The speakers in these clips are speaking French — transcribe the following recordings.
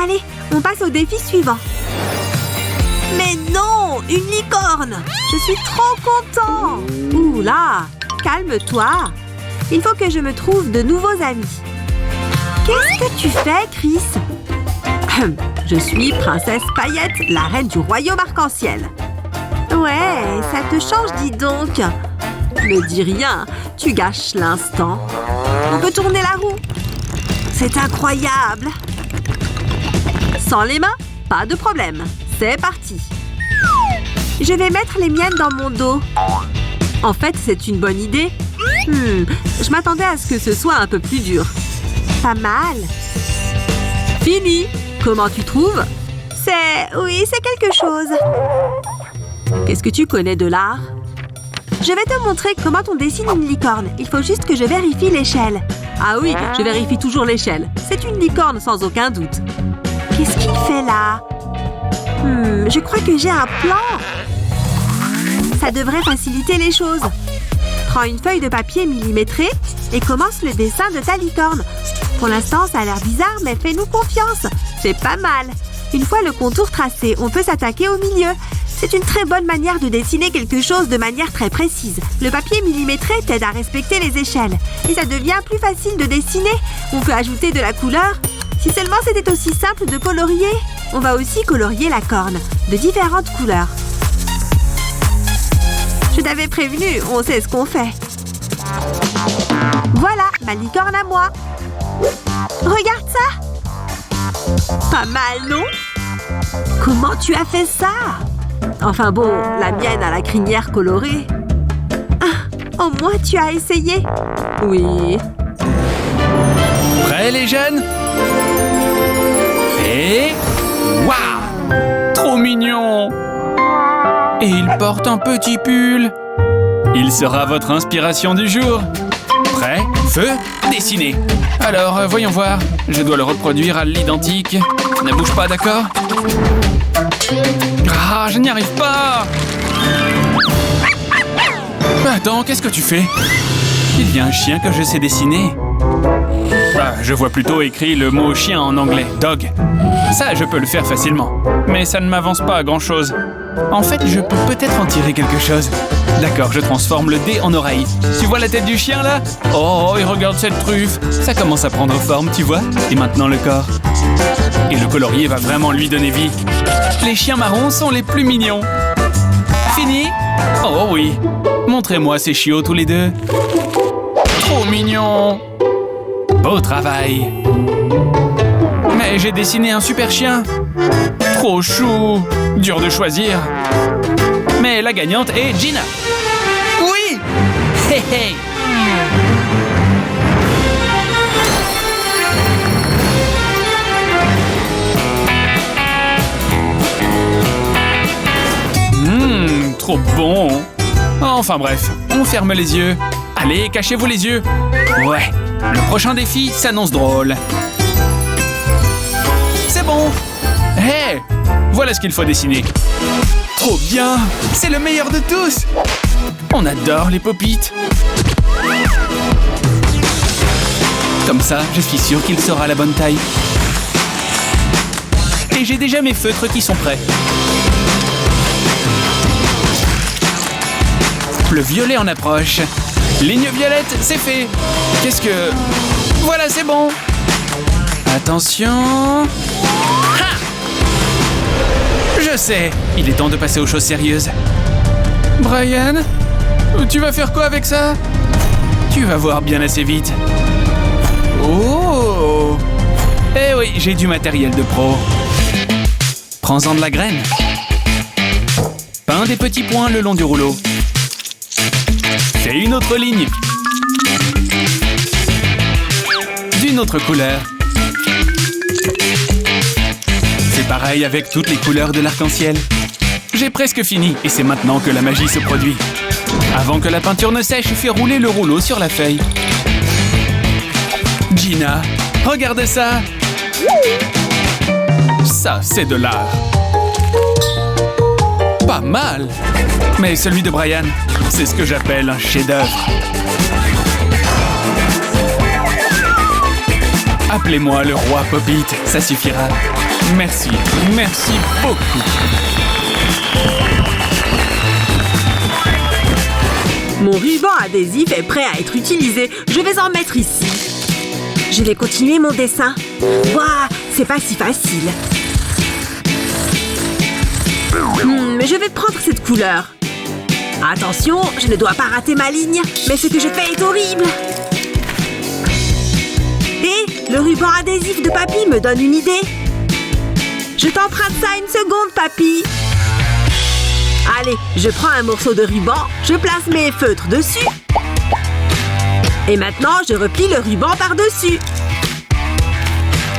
Allez, on passe au défi suivant. Mais non, une licorne! Je suis trop content! Ouh là, calme-toi. Il faut que je me trouve de nouveaux amis. Qu'est-ce que tu fais, Chris? Je suis Princesse Paillette, la reine du royaume arc-en-ciel. Ouais, ça te change, dis donc. Me dis rien, tu gâches l'instant. On peut tourner la roue. C'est incroyable. Sans les mains, pas de problème. C'est parti. Je vais mettre les miennes dans mon dos. En fait, c'est une bonne idée. Je m'attendais à ce que ce soit un peu plus dur. Pas mal. Fini. Comment tu trouves? Oui, c'est quelque chose. Qu'est-ce que tu connais de l'art? Je vais te montrer comment on dessine une licorne. Il faut juste que je vérifie l'échelle. Ah oui, je vérifie toujours l'échelle. C'est une licorne sans aucun doute. Qu'est-ce qu'il fait là? Je crois que j'ai un plan. Ça devrait faciliter les choses. Prends une feuille de papier millimétrée et commence le dessin de ta licorne. Pour l'instant, ça a l'air bizarre, mais fais-nous confiance. C'est pas mal. Une fois le contour tracé, on peut s'attaquer au milieu. C'est une très bonne manière de dessiner quelque chose de manière très précise. Le papier millimétré t'aide à respecter les échelles. Et ça devient plus facile de dessiner. On peut ajouter de la couleur. Si seulement c'était aussi simple de colorier. On va aussi colorier la corne, de différentes couleurs. Je t'avais prévenu, on sait ce qu'on fait. Voilà, ma licorne à moi. Regarde ça! Pas mal, non? Comment tu as fait ça? Enfin bon, la mienne a la crinière colorée. Ah, au moins tu as essayé. Oui. Prêts les jeunes? Et... waouh! Trop mignon! Et il porte un petit pull. Il sera votre inspiration du jour. Prêt? Feu? Dessiné. Alors, voyons voir. Je dois le reproduire à l'identique. Ne bouge pas, d'accord? Ah, je n'y arrive pas! Attends, qu'est-ce que tu fais? Il y a un chien que je sais dessiner. Ah, je vois plutôt écrit le mot chien en anglais, dog. Ça, je peux le faire facilement. Mais ça ne m'avance pas à grand-chose. En fait, je peux peut-être en tirer quelque chose. D'accord, je transforme le dé en oreille. Tu vois la tête du chien, là? Oh, et regarde cette truffe. Ça commence à prendre forme, tu vois? Et maintenant, le corps. Et le colorier va vraiment lui donner vie. Les chiens marrons sont les plus mignons. Fini? Oh oui. Montrez-moi ces chiots tous les deux. Trop mignons. Beau travail. Mais j'ai dessiné un super chien. Trop chou. Dur de choisir. Mais la gagnante est Gina. Oui. Hé hé. Trop bon. Enfin bref, on ferme les yeux. Allez, cachez-vous les yeux. Ouais, le prochain défi s'annonce drôle. C'est bon. Hé, voilà ce qu'il faut dessiner. Trop bien. C'est le meilleur de tous. On adore les pop-it. Comme ça, je suis sûr qu'il sera la bonne taille. Et j'ai déjà mes feutres qui sont prêts. Le violet en approche. Ligne violette, c'est fait. Qu'est-ce que... Voilà, c'est bon. Attention. Ha! Je sais. Il est temps de passer aux choses sérieuses. Brian, tu vas faire quoi avec ça? Tu vas voir bien assez vite. Oh! Eh oui, j'ai du matériel de pro. Prends-en de la graine. Peins des petits points le long du rouleau. Fais une autre ligne. D'une autre couleur. C'est pareil avec toutes les couleurs de l'arc-en-ciel. J'ai presque fini et c'est maintenant que la magie se produit. Avant que la peinture ne sèche, fais rouler le rouleau sur la feuille. Gina, regarde ça. Ça, c'est de l'art. Pas mal. Mais celui de Brian, c'est ce que j'appelle un chef-d'œuvre. Appelez-moi le roi Pop-It, ça suffira. Merci, merci beaucoup. Mon ruban adhésif est prêt à être utilisé. Je vais en mettre ici. Je vais continuer mon dessin. Waouh, c'est pas si facile. Mais je vais prendre cette couleur. Attention, je ne dois pas rater ma ligne. Mais ce que je fais est horrible. Et le ruban adhésif de Papy me donne une idée. Je t'emprunte ça une seconde, Papy. Allez, je prends un morceau de ruban, je place mes feutres dessus. Et maintenant, je replie le ruban par-dessus.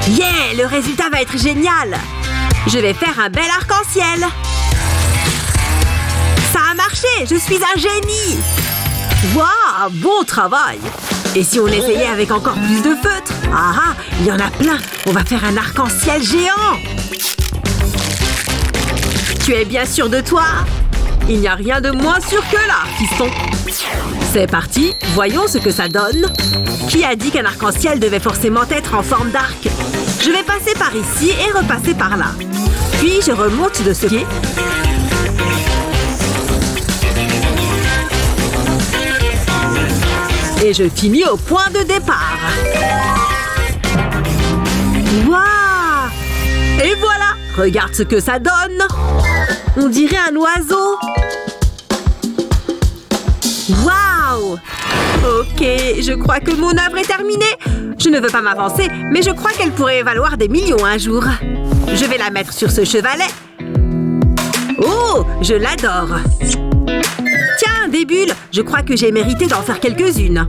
Yeah, le résultat va être génial. Je vais faire un bel arc-en-ciel. Ça a marché, je suis un génie. Waouh, bon travail. Et si on essayait avec encore plus de feutres? Ah, il y en a plein. On va faire un arc-en-ciel géant. Tu es bien sûr de toi? Il n'y a rien de moins sûr que là, fiston. C'est parti, voyons ce que ça donne. Qui a dit qu'un arc-en-ciel devait forcément être en forme d'arc? Je vais passer par ici et repasser par là. Puis je remonte de ce pied. Et je finis au point de départ. Waouh! Et voilà! Regarde ce que ça donne! On dirait un oiseau! Waouh! Ok, je crois que mon œuvre est terminée. Je ne veux pas m'avancer, mais je crois qu'elle pourrait valoir des millions un jour. Je vais la mettre sur ce chevalet. Oh, je l'adore! Tiens, des bulles! Je crois que j'ai mérité d'en faire quelques-unes.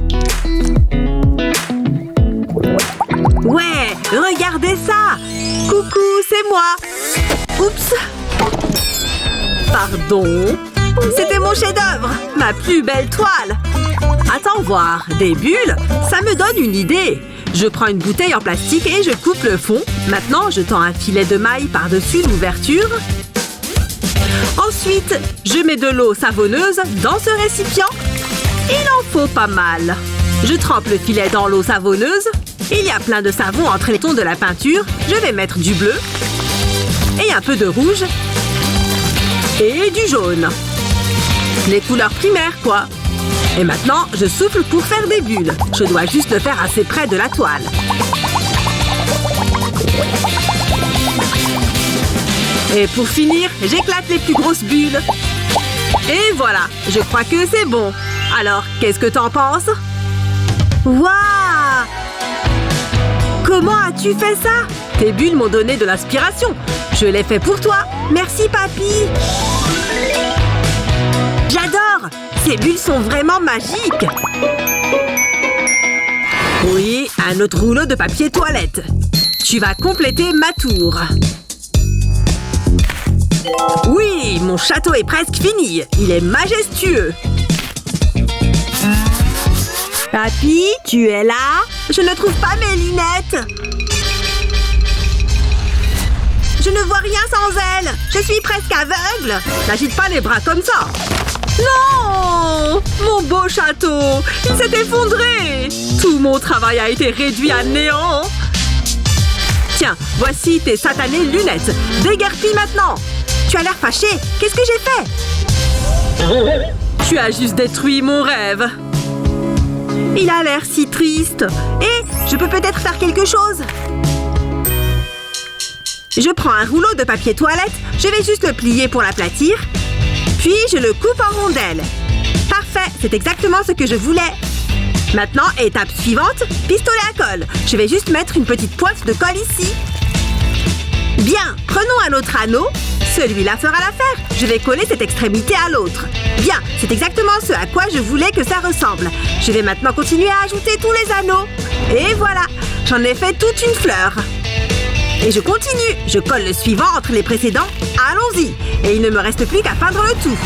Ouais, regardez ça! Coucou, c'est moi! Oups! Pardon? C'était mon chef-d'œuvre! Ma plus belle toile! Attends voir, des bulles? Ça me donne une idée! Je prends une bouteille en plastique et je coupe le fond. Maintenant, je tends un filet de maille par-dessus l'ouverture. Ensuite, je mets de l'eau savonneuse dans ce récipient. Il en faut pas mal. Je trempe le filet dans l'eau savonneuse. Il y a plein de savon entre les tons de la peinture. Je vais mettre du bleu. Et un peu de rouge. Et du jaune. Les couleurs primaires, quoi. Et maintenant, je souffle pour faire des bulles. Je dois juste le faire assez près de la toile. Et pour finir, j'éclate les plus grosses bulles. Et voilà, je crois que c'est bon. Alors, qu'est-ce que t'en penses? Waouh! Comment as-tu fait ça? Tes bulles m'ont donné de l'inspiration. Je l'ai fait pour toi. Merci, Papy. J'adore! Ces bulles sont vraiment magiques. Oui, un autre rouleau de papier toilette. Tu vas compléter ma tour. Oui, mon château est presque fini. Il est majestueux. Papy, tu es là? Je ne trouve pas mes lunettes. Je ne vois rien sans elles. Je suis presque aveugle. N'agite pas les bras comme ça. Non! Mon beau château! Il s'est effondré! Tout mon travail a été réduit à néant. Tiens, voici tes satanées lunettes. Déguerpis maintenant. Tu as l'air fâché. Qu'est-ce que j'ai fait? Tu as juste détruit mon rêve. Il a l'air si triste. Et je peux peut-être faire quelque chose. Je prends un rouleau de papier toilette. Je vais juste le plier pour l'aplatir. Puis je le coupe en rondelles. Parfait, c'est exactement ce que je voulais. Maintenant, étape suivante, pistolet à colle. Je vais juste mettre une petite pointe de colle ici. Bien, prenons un autre anneau. Celui-là fera l'affaire. Je vais coller cette extrémité à l'autre. Bien, c'est exactement ce à quoi je voulais que ça ressemble. Je vais maintenant continuer à ajouter tous les anneaux. Et voilà, j'en ai fait toute une fleur. Et je continue. Je colle le suivant entre les précédents. Allons-y. Et il ne me reste plus qu'à peindre le tout.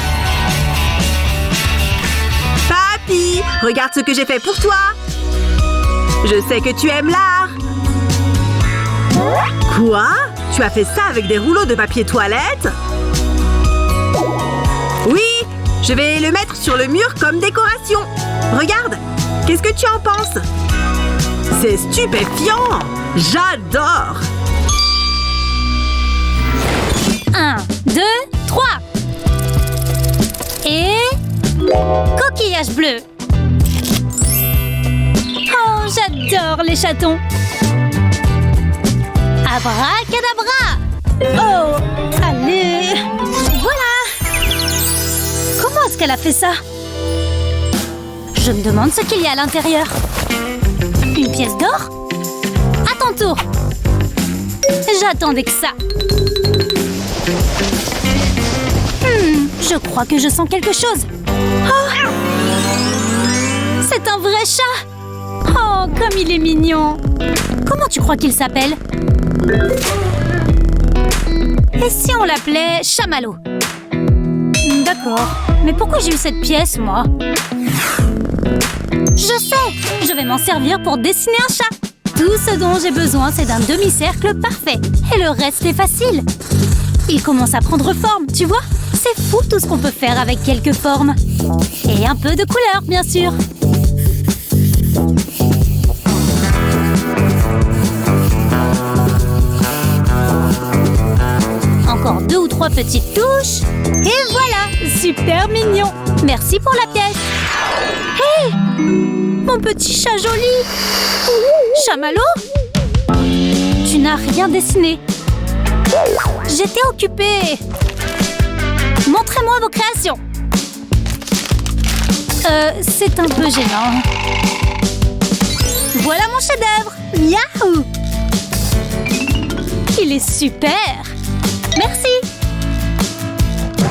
Papy, regarde ce que j'ai fait pour toi. Je sais que tu aimes l'art. Quoi? Tu as fait ça avec des rouleaux de papier toilette? Oui, je vais le mettre sur le mur comme décoration. Regarde, qu'est-ce que tu en penses? C'est stupéfiant! J'adore! 1, 2, 3. Et... coquillage bleu. Oh, j'adore les chatons. Abracadabra. Oh, allez. Voilà. Comment est-ce qu'elle a fait ça? Je me demande ce qu'il y a à l'intérieur. Une pièce d'or? À ton tour. J'attendais que ça. Je crois que je sens quelque chose. Oh, c'est un vrai chat. Oh, comme il est mignon. Comment tu crois qu'il s'appelle? Et si on l'appelait Chamallow? D'accord. Mais pourquoi j'ai eu cette pièce, moi? Je sais. Je vais m'en servir pour dessiner un chat. Tout ce dont j'ai besoin, c'est d'un demi-cercle parfait. Et le reste est facile. Il commence à prendre forme, tu vois? C'est fou tout ce qu'on peut faire avec quelques formes. Et un peu de couleur, bien sûr. Encore 2 ou 3 petites touches. Et voilà, super mignon. Merci pour la pièce. Hé, mon petit chat joli. Chamallow? Tu n'as rien dessiné. J'étais occupée. Montrez-moi vos créations. C'est un peu gênant. Voilà mon chef-d'œuvre. Yahoo! Il est super. Merci.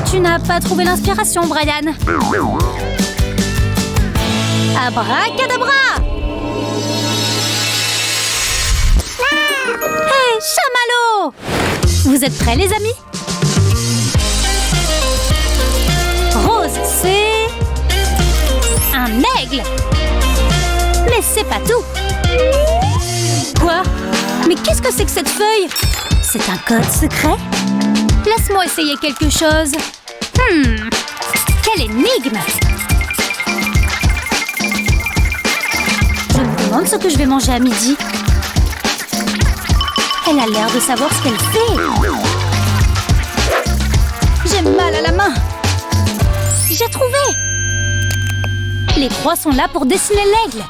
Tu n'as pas trouvé l'inspiration, Brian. Abracadabra! Hey, Chamallow! Vous êtes prêts, les amis? Rose, c'est... un aigle! Mais c'est pas tout! Quoi? Mais qu'est-ce que c'est que cette feuille? C'est un code secret? Laisse-moi essayer quelque chose. Quelle énigme! Je me demande ce que je vais manger à midi. Elle a l'air de savoir ce qu'elle fait. J'ai mal à la main. J'ai trouvé. Les croix sont là pour dessiner l'aigle.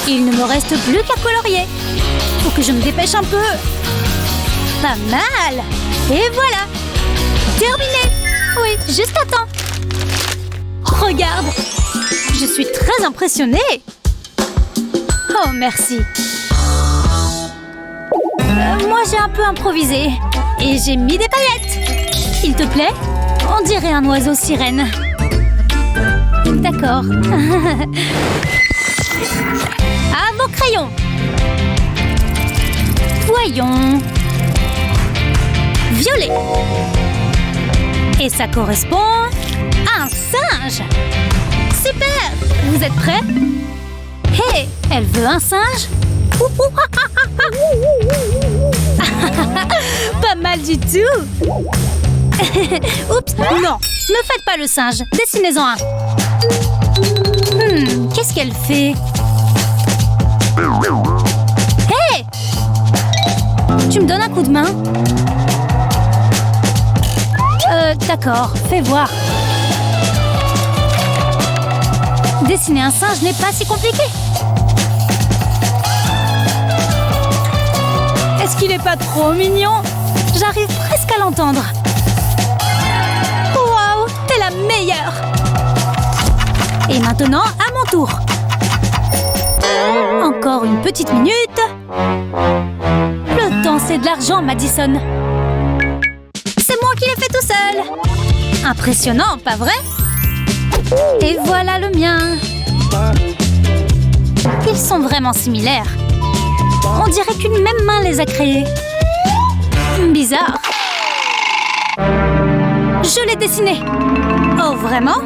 Il ne me reste plus qu'à colorier. Faut que je me dépêche un peu. Pas mal. Et voilà. Terminé. Oui, juste à temps. Regarde. Je suis très impressionnée. Oh, merci. Moi, j'ai un peu improvisé. Et j'ai mis des paillettes. Il te plaît? On dirait un oiseau sirène. D'accord. À vos crayons. Voyons. Violet. Et ça correspond à un singe. Super. Vous êtes prêts? Hé, elle veut un singe? Pas mal du tout. Oups, non. Ne faites pas le singe. Dessinez-en un. Qu'est-ce qu'elle fait? Hé! Tu me donnes un coup de main? D'accord, fais voir. Dessiner un singe n'est pas si compliqué. Est-ce qu'il n'est pas trop mignon? J'arrive presque à l'entendre. Waouh, t'es la meilleure! Et maintenant, à mon tour. Encore une petite minute. Le temps, c'est de l'argent, Madison. C'est moi qui l'ai fait tout seul. Impressionnant, pas vrai? Et voilà le mien. Ils sont vraiment similaires. On dirait qu'une même main les a créés. Bizarre. Je l'ai dessiné. Oh, vraiment?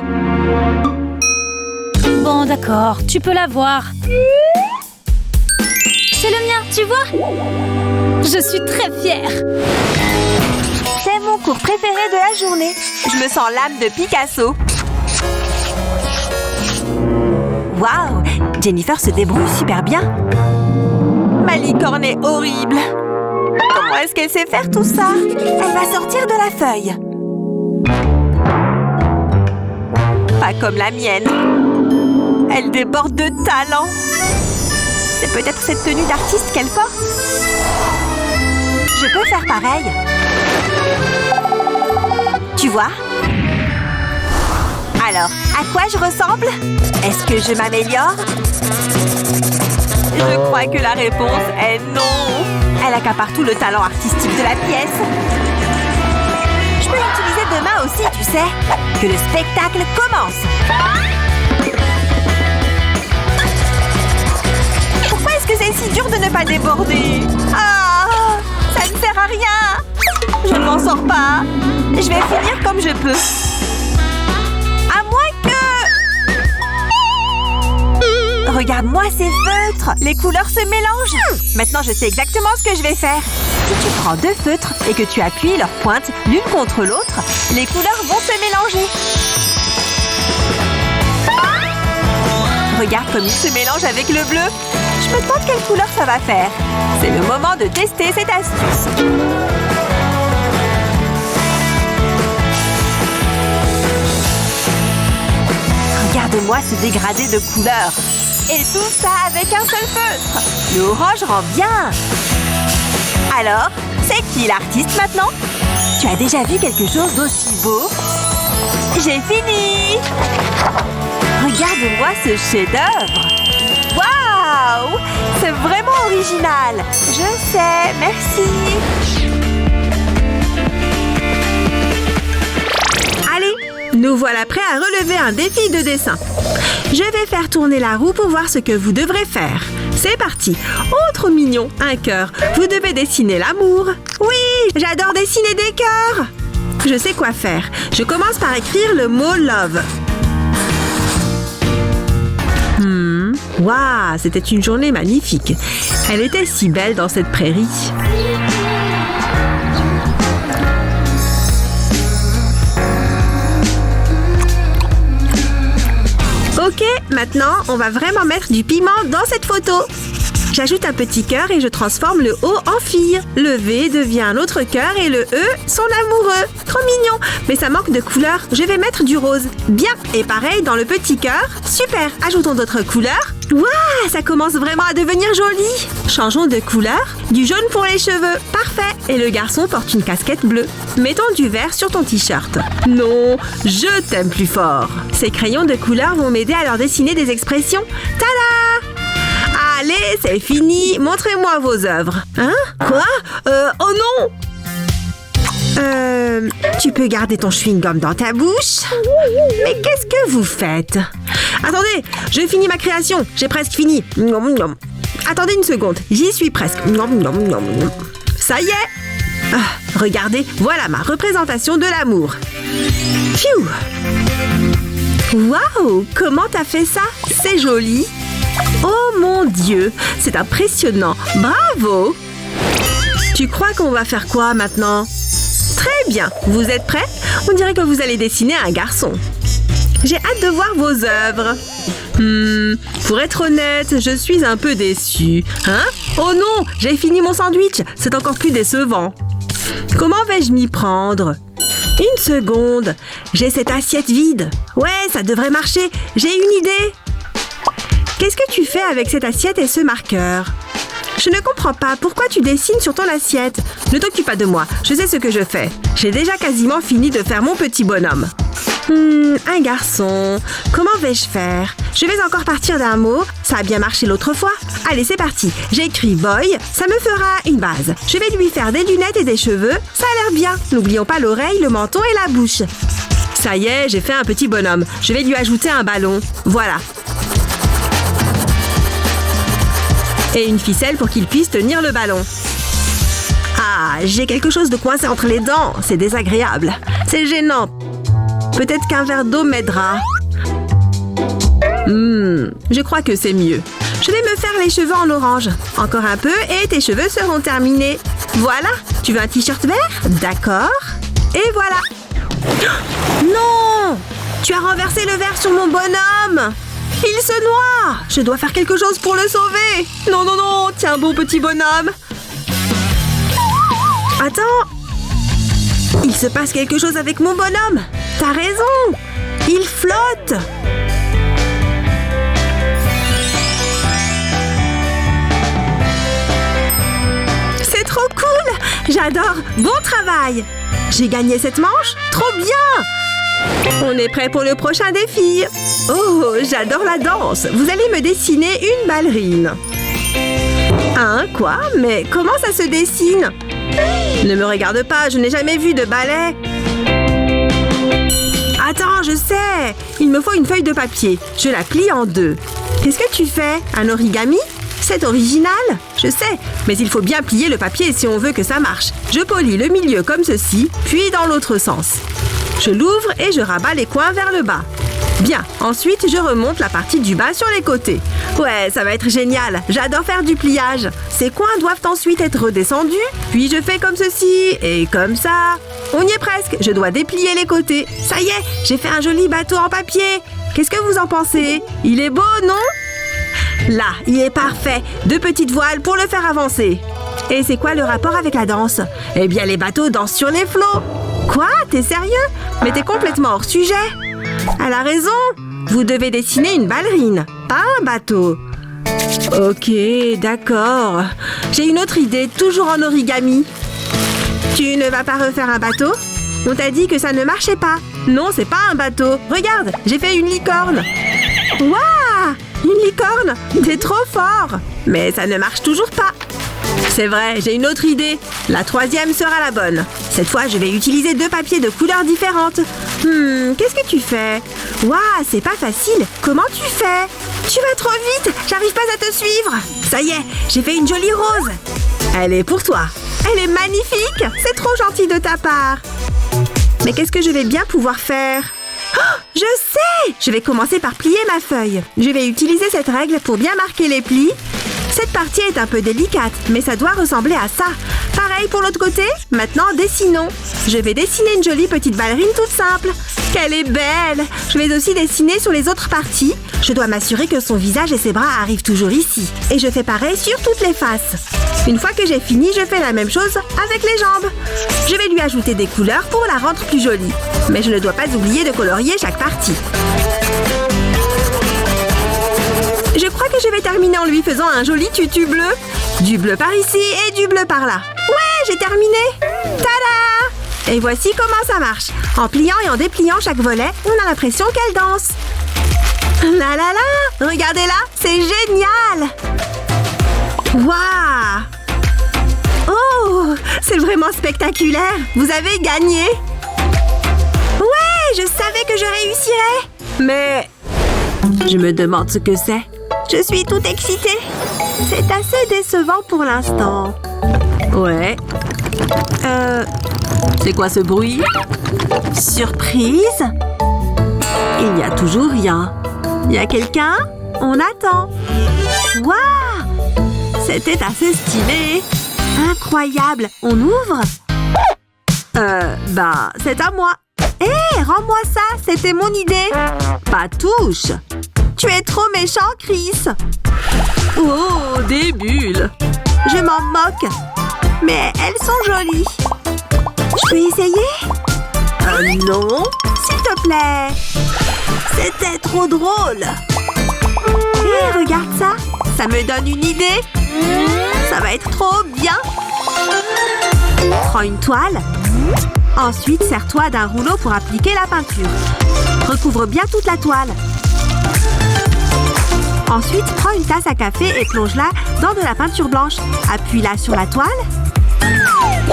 Bon, d'accord, tu peux la voir. C'est le mien, tu vois? Je suis très fière. C'est moi. mon cours préféré de la journée. Je me sens l'âme de Picasso. Waouh, Jennifer se débrouille super bien. Ma licorne est horrible. Comment est-ce qu'elle sait faire tout ça? Elle va sortir de la feuille. Pas comme la mienne. Elle déborde de talent. C'est peut-être cette tenue d'artiste qu'elle porte. Je peux faire pareil. Tu vois? Alors, à quoi je ressemble? Est-ce que je m'améliore? Je crois que la réponse est non. Elle accapare tout le talent artistique de la pièce. Je peux l'utiliser demain aussi, tu sais. Que le spectacle commence. Pourquoi est-ce que c'est si dur de ne pas déborder? Ah, ça ne sert à rien. Je ne m'en sors pas. Je vais finir comme je peux. À moins que... Regarde-moi ces feutres. Les couleurs se mélangent. Maintenant, je sais exactement ce que je vais faire. Si tu prends 2 feutres et que tu appuies leurs pointes l'une contre l'autre, les couleurs vont se mélanger. Regarde comme ils se mélangent avec le bleu. Je me demande quelle couleur ça va faire. C'est le moment de tester cette astuce. Regarde-moi ce dégradé de couleurs. Et tout ça avec un seul feutre. Le orange rend bien. Alors, c'est qui l'artiste maintenant? Tu as déjà vu quelque chose d'aussi beau? J'ai fini! Regarde-moi ce chef-d'œuvre! Waouh! C'est vraiment original! Je sais, merci! Allez, nous voilà prêts à relever un défi de dessin. Je vais faire tourner la roue pour voir ce que vous devrez faire. C'est parti! Oh, trop mignon! Un cœur. Vous devez dessiner l'amour. Oui, j'adore dessiner des cœurs! Je sais quoi faire. Je commence par écrire le mot « love ». Waouh, c'était une journée magnifique. Elle était si belle dans cette prairie. Ok, maintenant, on va vraiment mettre du piment dans cette photo. J'ajoute un petit cœur et je transforme le O en fille. Le V devient un autre cœur et le E, son amoureux. Trop mignon. Mais ça manque de couleur. Je vais mettre du rose. Bien. Et pareil dans le petit cœur. Super. Ajoutons d'autres couleurs. Waouh, ça commence vraiment à devenir joli. Changeons de couleur. Du jaune pour les cheveux. Parfait. Et le garçon porte une casquette bleue. Mettons du vert sur ton t-shirt. Non, je t'aime plus fort. Ces crayons de couleur vont m'aider à leur dessiner des expressions. Tada! Allez, c'est fini. Montrez-moi vos œuvres. Hein? Quoi? Oh non! Tu peux garder ton chewing-gum dans ta bouche? Mais qu'est-ce que vous faites? Attendez, je finis ma création. J'ai presque fini. Attendez une seconde, j'y suis presque. Ça y est! Ah, regardez, voilà ma représentation de l'amour. Pfiou! Waouh! Comment t'as fait ça? C'est joli! Oh mon Dieu! C'est impressionnant! Bravo! Tu crois qu'on va faire quoi maintenant? Très bien! Vous êtes prêts? On dirait que vous allez dessiner un garçon. J'ai hâte de voir vos œuvres. Pour être honnête, je suis un peu déçue. Hein? Oh non! J'ai fini mon sandwich! C'est encore plus décevant. Comment vais-je m'y prendre? Une seconde! J'ai cette assiette vide. Ouais, ça devrait marcher. J'ai une idée. Qu'est-ce que tu fais avec cette assiette et ce marqueur? Je ne comprends pas. Pourquoi tu dessines sur ton assiette? Ne t'occupe pas de moi. Je sais ce que je fais. J'ai déjà quasiment fini de faire mon petit bonhomme. Un garçon. Comment vais-je faire? Je vais encore partir d'un mot. Ça a bien marché l'autre fois. Allez, c'est parti. J'écris boy. Ça me fera une base. Je vais lui faire des lunettes et des cheveux. Ça a l'air bien. N'oublions pas l'oreille, le menton et la bouche. Ça y est, j'ai fait un petit bonhomme. Je vais lui ajouter un ballon. Voilà. Et une ficelle pour qu'il puisse tenir le ballon. Ah, j'ai quelque chose de coincé entre les dents. C'est désagréable. C'est gênant. Peut-être qu'un verre d'eau m'aidera. Je crois que c'est mieux. Je vais me faire les cheveux en orange. Encore un peu et tes cheveux seront terminés. Voilà. Tu veux un t-shirt vert? D'accord. Et voilà. Non! Tu as renversé le verre sur mon bonhomme! Il se noie! Je dois faire quelque chose pour le sauver! Non, non, non! Tiens bon petit bonhomme! Attends! Il se passe quelque chose avec mon bonhomme! T'as raison! Il flotte! C'est trop cool! J'adore! Bon travail! J'ai gagné cette manche? Trop bien! On est prêt pour le prochain défi! Oh, j'adore la danse! Vous allez me dessiner une ballerine. Hein, quoi? Mais comment ça se dessine? Ne me regarde pas, je n'ai jamais vu de ballet. Attends, je sais! Il me faut une feuille de papier. Je la plie en deux. Qu'est-ce que tu fais? Un origami? C'est original? Je sais, mais il faut bien plier le papier si on veut que ça marche. Je polis le milieu comme ceci, puis dans l'autre sens. Je l'ouvre et je rabats les coins vers le bas. Bien, ensuite je remonte la partie du bas sur les côtés. Ouais, ça va être génial, j'adore faire du pliage. Ces coins doivent ensuite être redescendus, puis je fais comme ceci et comme ça. On y est presque, je dois déplier les côtés. Ça y est, j'ai fait un joli bateau en papier. Qu'est-ce que vous en pensez? Il est beau, non? Là, il est parfait. 2 petites voiles pour le faire avancer. Et c'est quoi le rapport avec la danse? Eh bien, les bateaux dansent sur les flots. Quoi? T'es sérieux? Mais t'es complètement hors sujet. Elle a raison. Vous devez dessiner une ballerine, pas un bateau. Ok, d'accord. J'ai une autre idée, toujours en origami. Tu ne vas pas refaire un bateau? On t'a dit que ça ne marchait pas. Non, c'est pas un bateau. Regarde, j'ai fait une licorne. Waouh! Une licorne! T'es trop fort! Mais ça ne marche toujours pas. C'est vrai, j'ai une autre idée. La 3e sera la bonne. Cette fois, je vais utiliser 2 papiers de couleurs différentes. Qu'est-ce que tu fais? Waouh, c'est pas facile. Comment tu fais? Tu vas trop vite, j'arrive pas à te suivre. Ça y est, j'ai fait une jolie rose. Elle est pour toi. Elle est magnifique. C'est trop gentil de ta part. Mais qu'est-ce que je vais bien pouvoir faire? Oh, je sais! Je vais commencer par plier ma feuille. Je vais utiliser cette règle pour bien marquer les plis. Cette partie est un peu délicate, mais ça doit ressembler à ça. Pareil pour l'autre côté. Maintenant, dessinons. Je vais dessiner une jolie petite ballerine toute simple. Qu'elle est belle! Je vais aussi dessiner sur les autres parties. Je dois m'assurer que son visage et ses bras arrivent toujours ici. Et je fais pareil sur toutes les faces. Une fois que j'ai fini, je fais la même chose avec les jambes. Je vais lui ajouter des couleurs pour la rendre plus jolie. Mais je ne dois pas oublier de colorier chaque partie. Je crois que je vais terminer en lui faisant un joli tutu bleu. Du bleu par ici et du bleu par là. Ouais, j'ai terminé! Tada! Et voici comment ça marche. En pliant et en dépliant chaque volet, on a l'impression qu'elle danse. La la la! Regardez-la, c'est génial! Waouh! Oh! C'est vraiment spectaculaire! Vous avez gagné! Ouais! Je savais que je réussirais! Mais... je me demande ce que c'est. Je suis toute excitée. C'est assez décevant pour l'instant. Ouais. C'est quoi ce bruit? Surprise? Il n'y a toujours rien. Il y a quelqu'un? On attend. Waouh! C'était assez stylé. Incroyable. On ouvre? C'est à moi. Hé, rends-moi ça. C'était mon idée. Pas touche. Tu es trop méchant, Chris. Oh, des bulles. Je m'en moque. Mais elles sont jolies. Je peux essayer? Non. S'il te plaît. C'était trop drôle. Hé, regarde ça. Ça me donne une idée. Ça va être trop bien. Prends une toile. Ensuite, serre-toi d'un rouleau pour appliquer la peinture. Recouvre bien toute la toile. Ensuite, prends une tasse à café et plonge-la dans de la peinture blanche. Appuie-la sur la toile.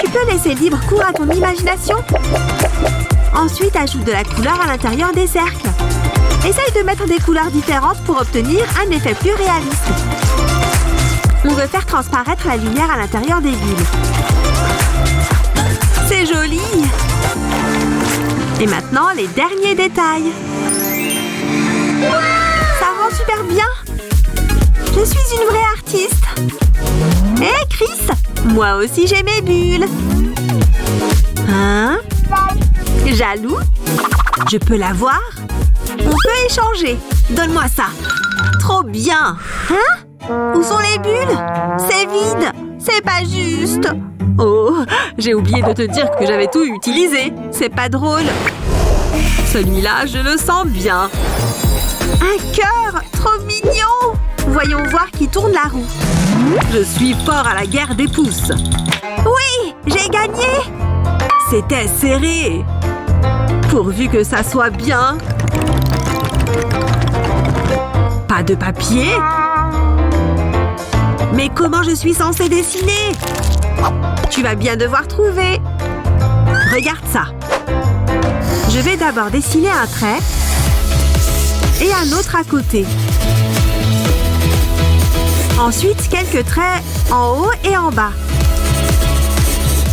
Tu peux laisser libre cours à ton imagination. Ensuite, ajoute de la couleur à l'intérieur des cercles. Essaye de mettre des couleurs différentes pour obtenir un effet plus réaliste. On veut faire transparaître la lumière à l'intérieur des bulles. C'est joli! Et maintenant, les derniers détails. Ça rend super bien! Je suis une vraie artiste! Hé, Chris! Moi aussi, j'ai mes bulles! Hein? Jaloux? Je peux l'avoir? On peut échanger. Donne-moi ça. Trop bien. Hein? Où sont les bulles? C'est vide. C'est pas juste. Oh, j'ai oublié de te dire que j'avais tout utilisé. C'est pas drôle. Celui-là, je le sens bien. Un cœur! Trop mignon! Voyons voir qui tourne la roue. Je suis fort à la guerre des pouces. Oui! J'ai gagné! C'était serré. Pourvu que ça soit bien. Pas de papier? Mais comment je suis censée dessiner? Tu vas bien devoir trouver. Regarde ça. Je vais d'abord dessiner un trait et un autre à côté. Ensuite, quelques traits en haut et en bas.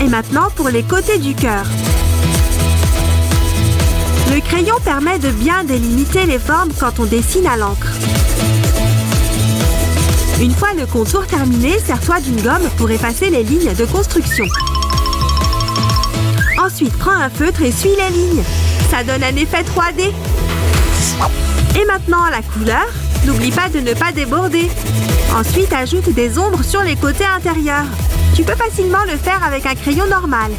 Et maintenant, pour les côtés du cœur. Le crayon permet de bien délimiter les formes quand on dessine à l'encre. Une fois le contour terminé, sers-toi d'une gomme pour effacer les lignes de construction. Ensuite, prends un feutre et suis les lignes. Ça donne un effet 3D. Et maintenant, la couleur. N'oublie pas de ne pas déborder. Ensuite, ajoute des ombres sur les côtés intérieurs. Tu peux facilement le faire avec un crayon normal.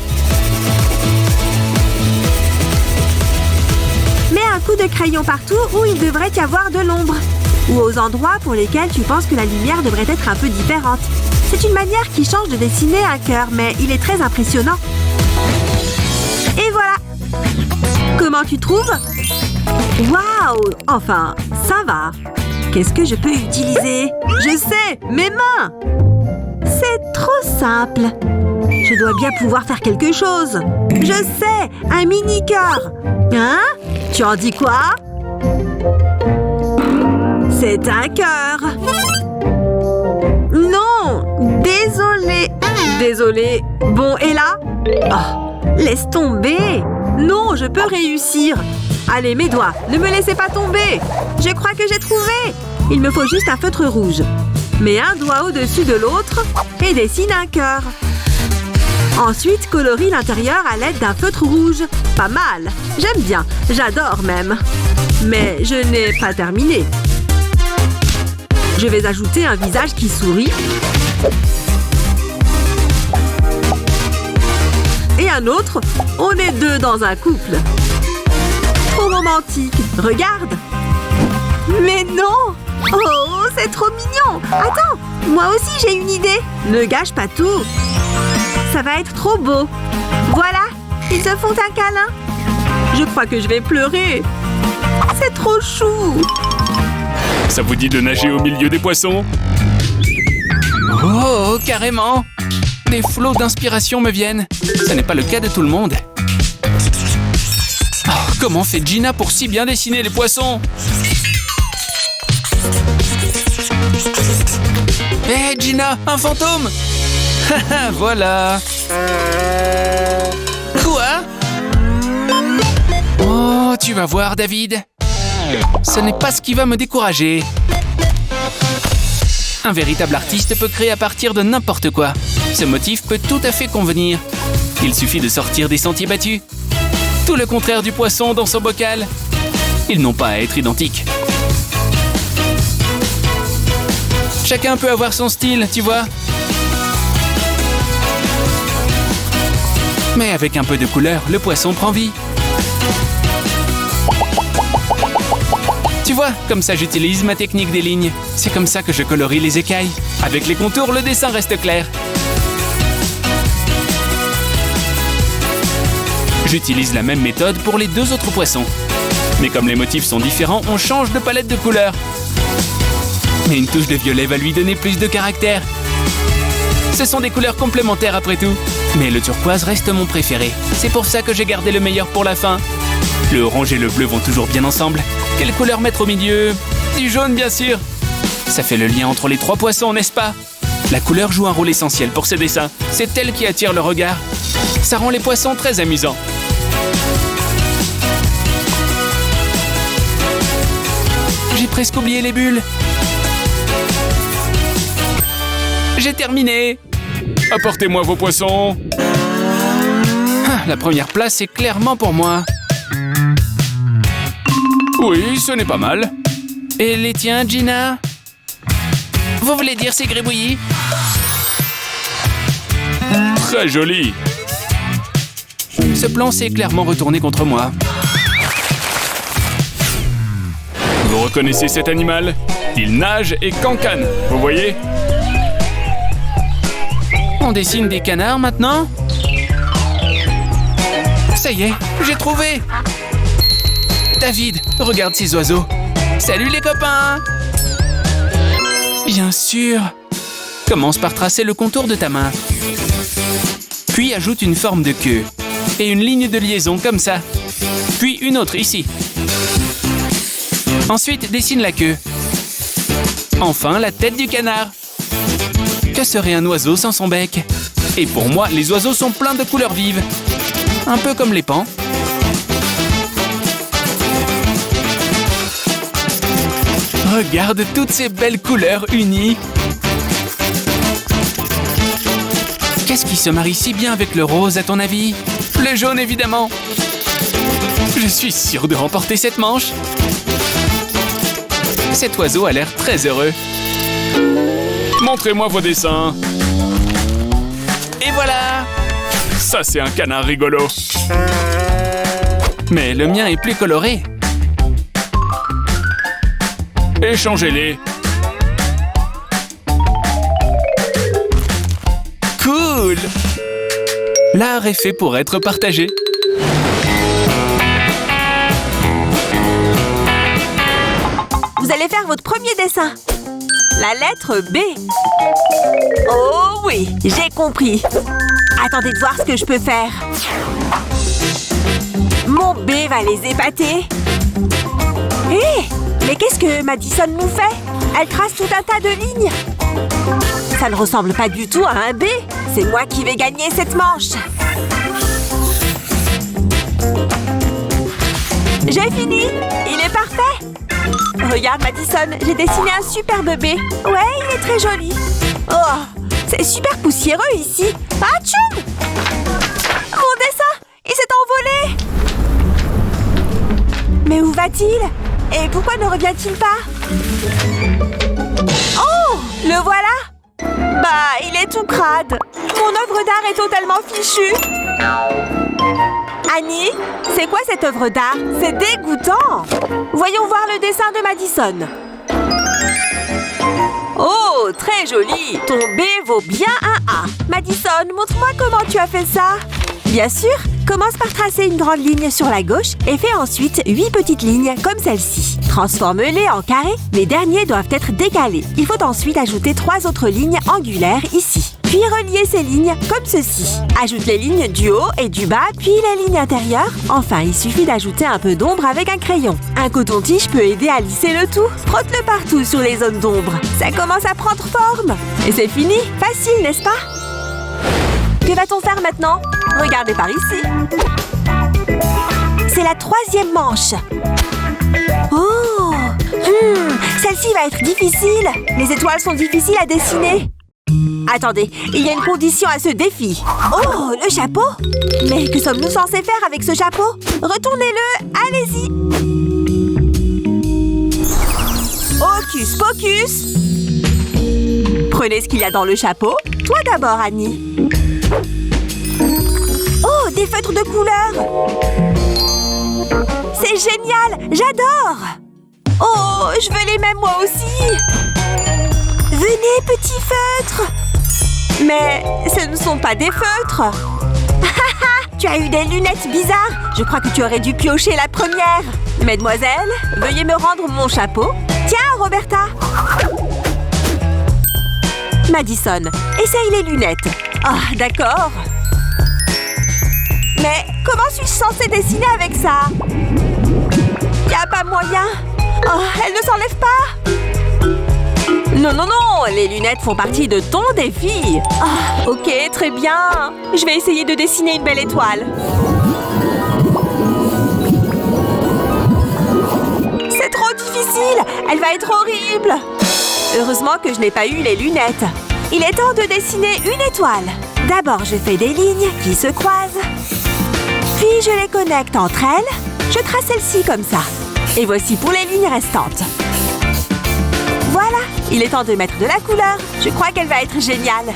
Mets un coup de crayon partout où il devrait y avoir de l'ombre. Ou aux endroits pour lesquels tu penses que la lumière devrait être un peu différente. C'est une manière qui change de dessiner un cœur, mais il est très impressionnant. Et voilà! Comment tu trouves? Waouh! Enfin, ça va. Qu'est-ce que je peux utiliser? Je sais! Mes mains! C'est trop simple. Je dois bien pouvoir faire quelque chose. Je sais! Un mini-cœur! Hein? Tu en dis quoi? C'est un cœur! Non! Désolée! Désolée. Bon, et là? Oh, laisse tomber! Non, je peux réussir! Allez, mes doigts, ne me laissez pas tomber! Je crois que j'ai trouvé! Il me faut juste un feutre rouge. Mets un doigt au-dessus de l'autre et dessine un cœur. Ensuite, colorie l'intérieur à l'aide d'un feutre rouge. Pas mal! J'aime bien, j'adore même. Mais je n'ai pas terminé. Je vais ajouter un visage qui sourit. Et un autre. On est deux dans un couple. Trop romantique. Regarde. Mais non! Oh, c'est trop mignon! Attends, moi aussi j'ai une idée. Ne gâche pas tout. Ça va être trop beau. Voilà, ils se font un câlin. Je crois que je vais pleurer. C'est trop chou. Ça vous dit de nager au milieu des poissons? Oh, carrément! Des flots d'inspiration me viennent. Ce n'est pas le cas de tout le monde. Oh, comment fait Gina pour si bien dessiner les poissons? Hé, Gina, un fantôme! Haha, voilà! Quoi? Oh, tu vas voir, David. Ce n'est pas ce qui va me décourager. Un véritable artiste peut créer à partir de n'importe quoi. Ce motif peut tout à fait convenir. Il suffit de sortir des sentiers battus. Tout le contraire du poisson dans son bocal. Ils n'ont pas à être identiques. Chacun peut avoir son style, tu vois. Mais avec un peu de couleur, le poisson prend vie. Tu vois, comme ça j'utilise ma technique des lignes. C'est comme ça que je colorie les écailles. Avec les contours, le dessin reste clair. J'utilise la même méthode pour les deux autres poissons. Mais comme les motifs sont différents, on change de palette de couleurs. Mais une touche de violet va lui donner plus de caractère. Ce sont des couleurs complémentaires après tout. Mais le turquoise reste mon préféré. C'est pour ça que j'ai gardé le meilleur pour la fin. Le orange et le bleu vont toujours bien ensemble. Quelle couleur mettre au milieu? Du jaune, bien sûr. Ça fait le lien entre les trois poissons, n'est-ce pas? La couleur joue un rôle essentiel pour ce dessin. C'est elle qui attire le regard. Ça rend les poissons très amusants. J'ai presque oublié les bulles. J'ai terminé. Apportez-moi vos poissons. la première place est clairement pour moi. Oui, ce n'est pas mal. Et les tiens, Gina? Vous voulez dire c'est gribouillis? Très joli. Ce plan s'est clairement retourné contre moi. Vous reconnaissez cet animal? Il nage et cancane, vous voyez? On dessine des canards maintenant? Ça y est, j'ai trouvé! David, regarde ces oiseaux. Salut les copains! Bien sûr! Commence par tracer le contour de ta main. Puis ajoute une forme de queue. Et une ligne de liaison comme ça. Puis une autre ici. Ensuite, dessine la queue. Enfin, la tête du canard. Que serait un oiseau sans son bec? Et pour moi, les oiseaux sont pleins de couleurs vives. Un peu comme les pans. Regarde toutes ces belles couleurs unies. Qu'est-ce qui se marie si bien avec le rose, à ton avis? Le jaune, évidemment. Je suis sûr de remporter cette manche. Cet oiseau a l'air très heureux. Montrez-moi vos dessins. Et voilà! Ça, c'est un canard rigolo. Mais le mien est plus coloré. Échangez-les. Cool! L'art est fait pour être partagé. Vous allez faire votre premier dessin. La lettre B. Oh oui, j'ai compris. Attendez de voir ce que je peux faire. Mon B va les épater. Hé! Mais qu'est-ce que Madison nous fait? Elle trace tout un tas de lignes. Ça ne ressemble pas du tout à un B. C'est moi qui vais gagner cette manche. J'ai fini. Il est parfait. Regarde, Madison, j'ai dessiné un superbe B. Ouais, il est très joli. Oh, c'est super poussiéreux ici. Atchoum! Mon dessin, il s'est envolé. Mais où va-t-il? Et pourquoi ne revient-il pas? Oh, le voilà. Bah, il est tout crade. Mon œuvre d'art est totalement fichue. Annie, c'est quoi cette œuvre d'art? C'est dégoûtant. Voyons voir le dessin de Madison. Oh, très joli. Ton B vaut bien un A. Madison, montre-moi comment tu as fait ça. Bien sûr, commence par tracer une grande ligne sur la gauche et fais ensuite 8 petites lignes comme celle-ci. Transforme-les en carrés. Les derniers doivent être décalés. Il faut ensuite ajouter 3 autres lignes angulaires ici. Puis relier ces lignes comme ceci. Ajoute les lignes du haut et du bas, puis les lignes intérieures. Enfin, il suffit d'ajouter un peu d'ombre avec un crayon. Un coton-tige peut aider à lisser le tout. Frotte-le partout sur les zones d'ombre. Ça commence à prendre forme. Et c'est fini. Facile, n'est-ce pas? Que va-t-on faire maintenant? Regardez par ici. C'est la 3e manche. Oh! Celle-ci va être difficile. Les étoiles sont difficiles à dessiner. Attendez, il y a une condition à ce défi. Oh, le chapeau! Mais que sommes-nous censés faire avec ce chapeau? Retournez-le, allez-y! Hocus pocus! Prenez ce qu'il y a dans le chapeau. Toi d'abord, Annie. Oh, des feutres de couleur! C'est génial! J'adore! Oh, je veux les mêmes moi aussi! Venez, petits feutres! Mais ce ne sont pas des feutres! Tu as eu des lunettes bizarres! Je crois que tu aurais dû piocher la première! Mesdemoiselles, veuillez me rendre mon chapeau. Tiens, Roberta! Madison, essaye les lunettes. Ah, d'accord. Mais comment suis-je censée dessiner avec ça? Y a pas moyen. Oh, elle ne s'enlève pas. Non, non, non, les lunettes font partie de ton défi. Ah, ok, très bien. Je vais essayer de dessiner une belle étoile. C'est trop difficile. Elle va être horrible. Heureusement que je n'ai pas eu les lunettes. Il est temps de dessiner une étoile. D'abord, je fais des lignes qui se croisent. Puis je les connecte entre elles. Je trace celle-ci comme ça. Et voici pour les lignes restantes. Voilà, il est temps de mettre de la couleur. Je crois qu'elle va être géniale.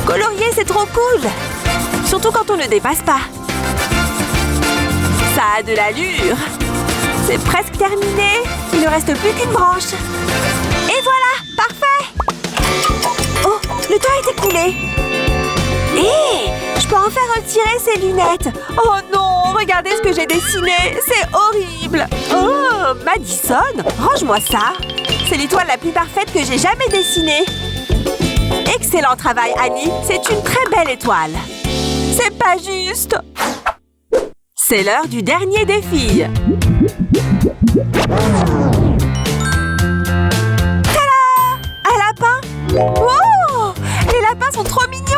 Colorier, c'est trop cool. Surtout quand on ne dépasse pas. Ça a de l'allure. C'est presque terminé. Il ne reste plus qu'une branche. Et voilà, parfait. Oh, le temps est écoulé. Hé, je peux enfin retirer ces lunettes. Oh non, regardez ce que j'ai dessiné. C'est horrible. Oh, Madison, range-moi ça. C'est l'étoile la plus parfaite que j'ai jamais dessinée. Excellent travail, Annie. C'est une très belle étoile. C'est pas juste. C'est l'heure du dernier défi. Tada! Un lapin. Wow! Les lapins sont trop mignons.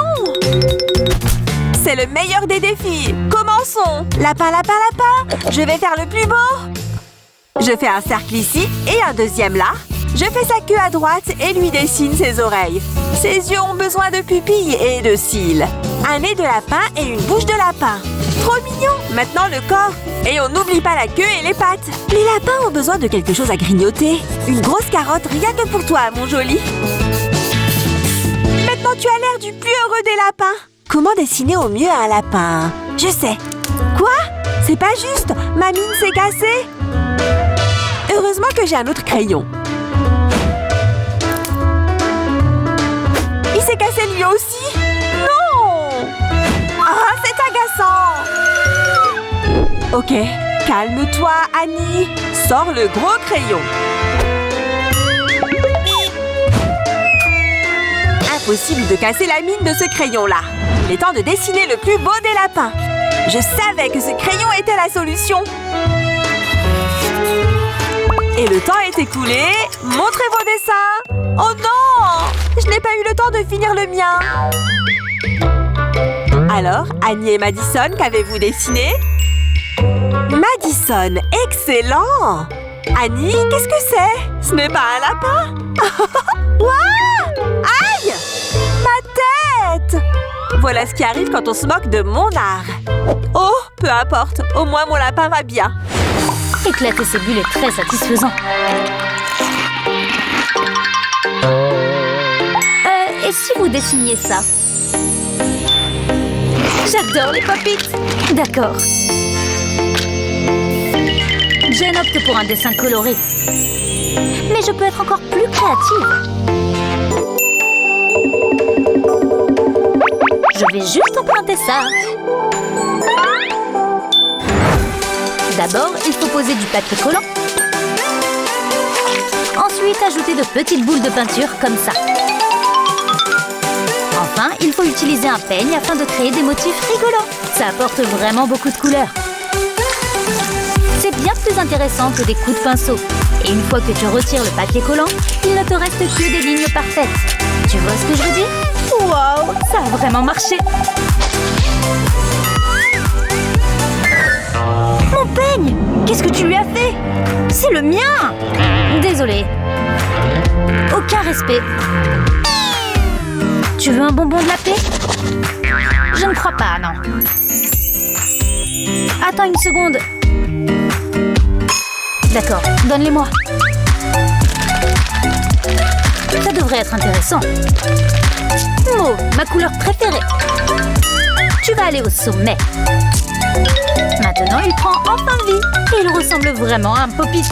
C'est le meilleur des défis. Commençons. Lapin, lapin, lapin. Je vais faire le plus beau. Je fais un cercle ici et un deuxième là. Je fais sa queue à droite et lui dessine ses oreilles. Ses yeux ont besoin de pupilles et de cils. Un nez de lapin et une bouche de lapin. Trop mignon! Maintenant le corps. Et on n'oublie pas la queue et les pattes. Les lapins ont besoin de quelque chose à grignoter. Une grosse carotte rien que pour toi, mon joli. Maintenant tu as l'air du plus heureux des lapins. Comment dessiner au mieux un lapin? Je sais. Quoi? C'est pas juste. Ma mine s'est cassée. Heureusement que j'ai un autre crayon. Il s'est cassé lui aussi? Non! Ah, c'est agaçant! Ok, calme-toi, Annie. Sors le gros crayon. Impossible de casser la mine de ce crayon-là. Il est temps de dessiner le plus beau des lapins. Je savais que ce crayon était la solution. Et le temps est écoulé. Montrez vos dessins. Oh non! Je n'ai pas eu le temps de finir le mien. Alors, Annie et Madison, qu'avez-vous dessiné? Madison, excellent! Annie, qu'est-ce que c'est? Ce n'est pas un lapin? Ouah! Aïe! Ma tête! Voilà ce qui arrive quand on se moque de mon art. Oh, peu importe. Au moins, mon lapin va bien. Éclater ces bulles est très satisfaisant. Et si vous dessiniez ça? J'adore les pop-it. D'accord. Jen opte pour un dessin coloré. Mais je peux être encore plus créative. Je vais juste emprunter ça. D'abord, il faut poser du papier collant. Ensuite, ajouter de petites boules de peinture comme ça. Enfin, il faut utiliser un peigne afin de créer des motifs rigolants. Ça apporte vraiment beaucoup de couleurs. C'est bien plus intéressant que des coups de pinceau. Et une fois que tu retires le papier collant, il ne te reste que des lignes parfaites. Tu vois ce que je veux dire? Wow, ça a vraiment marché! Mon peigne! Qu'est-ce que tu lui as fait? C'est le mien! Désolée. Aucun respect. Tu veux un bonbon de la paix? Je ne crois pas, non. Attends une seconde. D'accord, donne-les-moi. Ça devrait être intéressant. Mauve, ma couleur préférée. Tu vas aller au sommet. Maintenant, il prend enfin vie. Et il ressemble vraiment à un pop-it.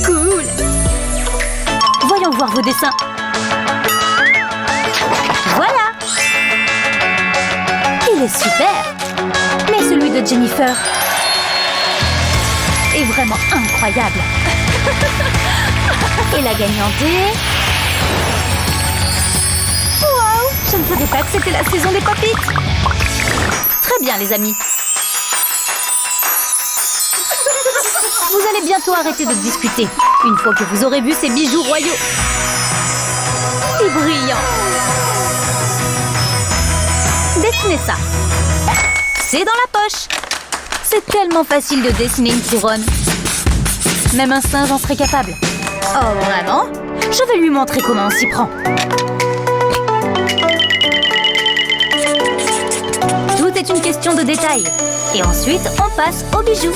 Cool. Voyons voir vos dessins. Voilà. Il est super. Mais celui de Jennifer est vraiment incroyable. Et la gagnante est... Wow, je ne savais pas que c'était la saison des pop-it. Très bien, les amis. Vous allez bientôt arrêter de discuter, une fois que vous aurez vu ces bijoux royaux. C'est brillant. Dessinez ça. C'est dans la poche. C'est tellement facile de dessiner une couronne. Même un singe en serait capable. Oh, vraiment? Je vais lui montrer comment on s'y prend. Tout C'est une question de détail. Et ensuite, on passe aux bijoux.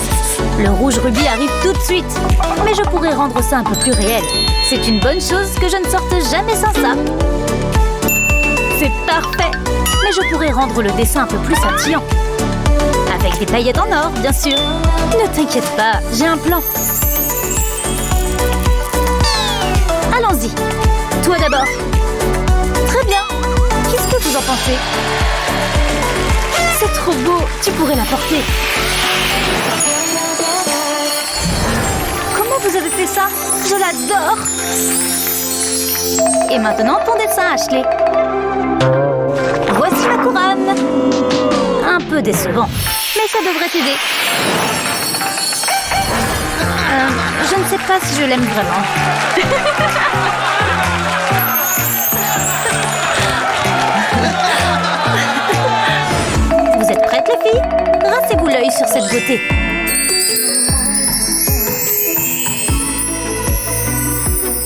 Le rouge rubis arrive tout de suite. Mais je pourrais rendre ça un peu plus réel. C'est une bonne chose que je ne sorte jamais sans ça. C'est parfait. Mais je pourrais rendre le dessin un peu plus scintillant. Avec des paillettes en or, bien sûr. Ne t'inquiète pas, j'ai un plan. Allons-y. Toi d'abord. Très bien. Qu'est-ce que vous en pensez? C'est trop beau. Tu pourrais la porter. Comment vous avez fait ça? Je l'adore. Et maintenant, ton dessin, Ashley. Voici la couronne. Un peu décevant, mais ça devrait t'aider. Je ne sais pas si je l'aime vraiment. Vous êtes prêtes, les filles? Rincez-vous l'œil sur cette beauté.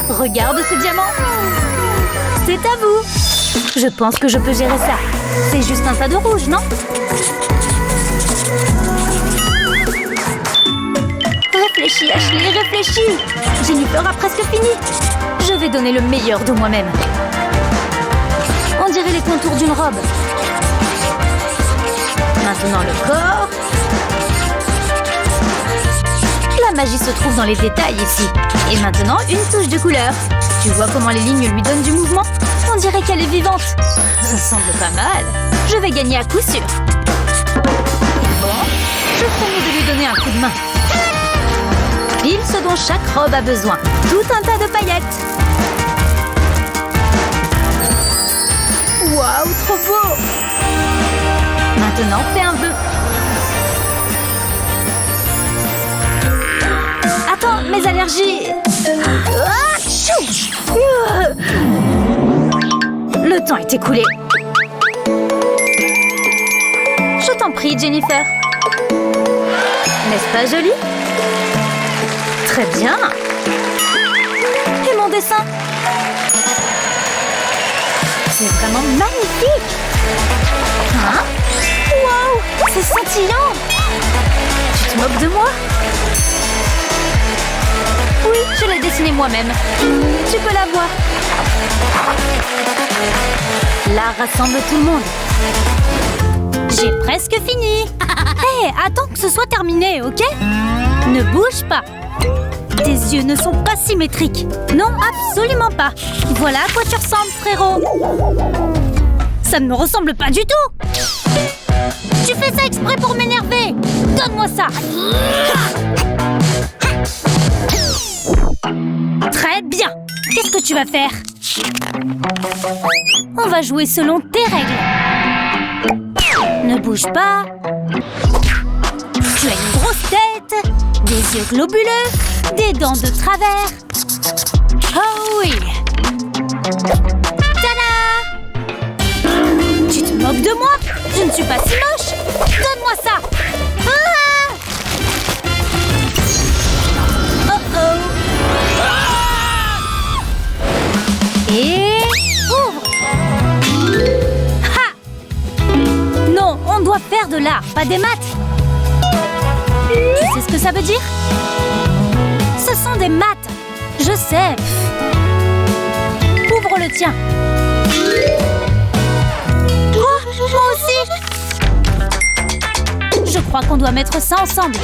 Regarde ce diamant. C'est à vous. Je pense que je peux gérer ça. C'est juste un tas de rouge, non? Réfléchis, Ashley, réfléchis. Jennifer a presque fini. Je vais donner le meilleur de moi-même. On dirait les contours d'une robe. Maintenant le corps. La magie se trouve dans les détails ici. Et maintenant, une touche de couleur. Tu vois comment les lignes lui donnent du mouvement? On dirait qu'elle est vivante. Ça semble pas mal. Je vais gagner à coup sûr. Bon, je ferais mieux de lui donner un coup de main. Pile ce dont chaque robe a besoin. Tout un tas de paillettes. Waouh, trop beau! Maintenant, fais un vœu. Attends, mes allergies. Ah, chou. Le temps est écoulé. Je t'en prie, Jennifer. N'est-ce pas joli? Très bien. Et mon dessin? C'est vraiment magnifique. Hein? Waouh, c'est scintillant. Tu te moques de moi? Oui, je l'ai dessiné moi-même. Tu peux la voir. L'art rassemble tout le monde. J'ai presque fini. Hé, attends que ce soit terminé, ok? Ne bouge pas. Tes yeux ne sont pas symétriques. Non, absolument pas. Voilà à quoi tu ressembles, frérot. Ça ne me ressemble pas du tout. Tu fais ça exprès pour m'énerver. Donne-moi ça. Très bien. Qu'est-ce que tu vas faire? On va jouer selon tes règles. Ne bouge pas. Tu as une grosse tête, des yeux globuleux, des dents de travers. Oh oui. Tada! Tu te moques de moi? Je ne suis pas si moche. Donne-moi ça. Ah! Oh oh. Et ouvre. Ha! Non, on doit faire de l'art, pas des maths. Tu sais ce que ça veut dire? Ce sont des maths. Je sais. Ouvre le tien. Oh, moi aussi. Je crois qu'on doit mettre ça ensemble.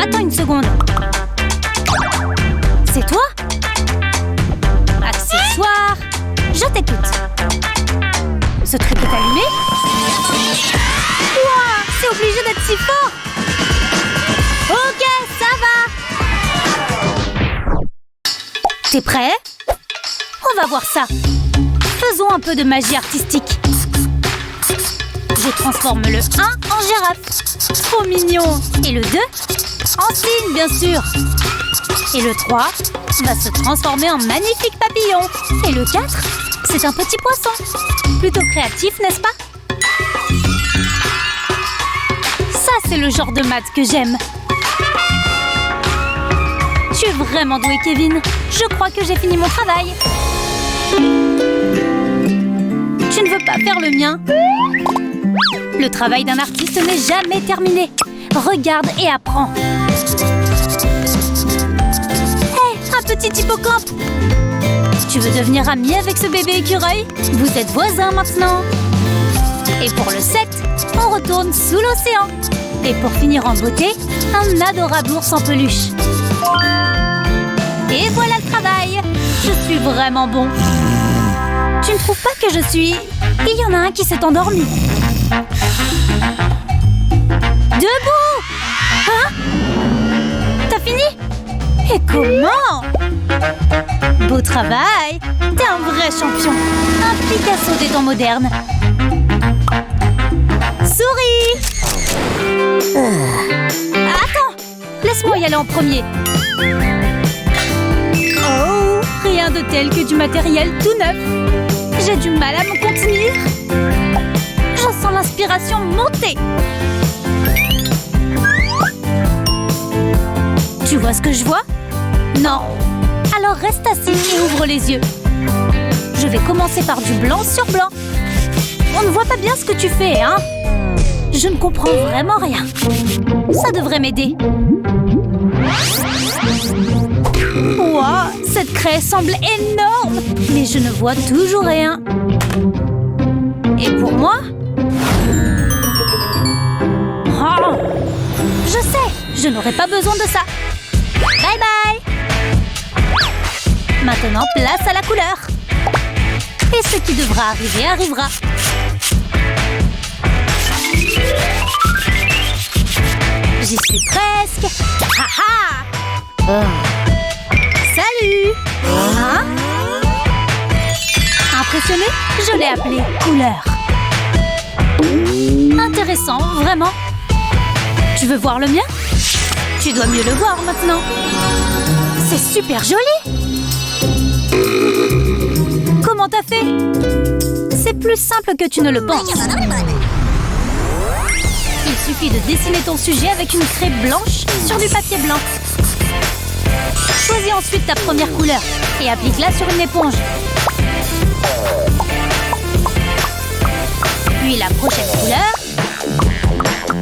Attends une seconde. C'est toi? Accessoire. Je t'écoute. Ce truc est allumé? Ouah, c'est obligé d'être si fort. Ok, ça va. T'es prêt? On va voir ça. Faisons un peu de magie artistique. Je transforme le 1 en girafe. Trop mignon. Et le 2 en cygne, bien sûr. Et le 3 va se transformer en magnifique papillon. Et le 4, c'est un petit poisson. Plutôt créatif, n'est-ce pas? Ça, c'est le genre de maths que j'aime. Tu es vraiment doué, Kevin. Je crois que j'ai fini mon travail. Tu ne veux pas faire le mien? Le travail d'un artiste n'est jamais terminé. Regarde et apprends. Hé, un petit hippocampe! Tu veux devenir ami avec ce bébé écureuil? Vous êtes voisins maintenant. Et pour le 7, on retourne sous l'océan. Et pour finir en beauté, un adorable ours en peluche. Et voilà le travail. Je suis vraiment bon. Tu ne trouves pas que je suis... Il y en a un qui s'est endormi. Debout! Hein? T'as fini? Et comment? Beau travail! T'es un vrai champion. Un Picasso des temps modernes. Souris! Attends! Laisse-moi y aller en premier. Oh! Rien de tel que du matériel tout neuf. J'ai du mal à me contenir. Je sens l'inspiration monter. Tu vois ce que je vois? Non. Alors reste assis et ouvre les yeux. Je vais commencer par du blanc sur blanc. On ne voit pas bien ce que tu fais, hein? Je ne comprends vraiment rien. Ça devrait m'aider. Wow, cette craie semble énorme, mais je ne vois toujours rien. Et pour moi? Oh, je sais, je n'aurai pas besoin de ça. Bye bye. Maintenant, place à la couleur. Et ce qui devra arriver arrivera. J'y suis presque. Ha ha! Salut! Hein? Impressionné? Je l'ai appelé couleur. Intéressant, vraiment. Tu veux voir le mien? Tu dois mieux le voir maintenant. C'est super joli! Comment t'as fait? C'est plus simple que tu ne le penses. Il suffit de dessiner ton sujet avec une craie blanche sur du papier blanc. Choisis ensuite ta première couleur et applique-la sur une éponge. Puis la prochaine couleur.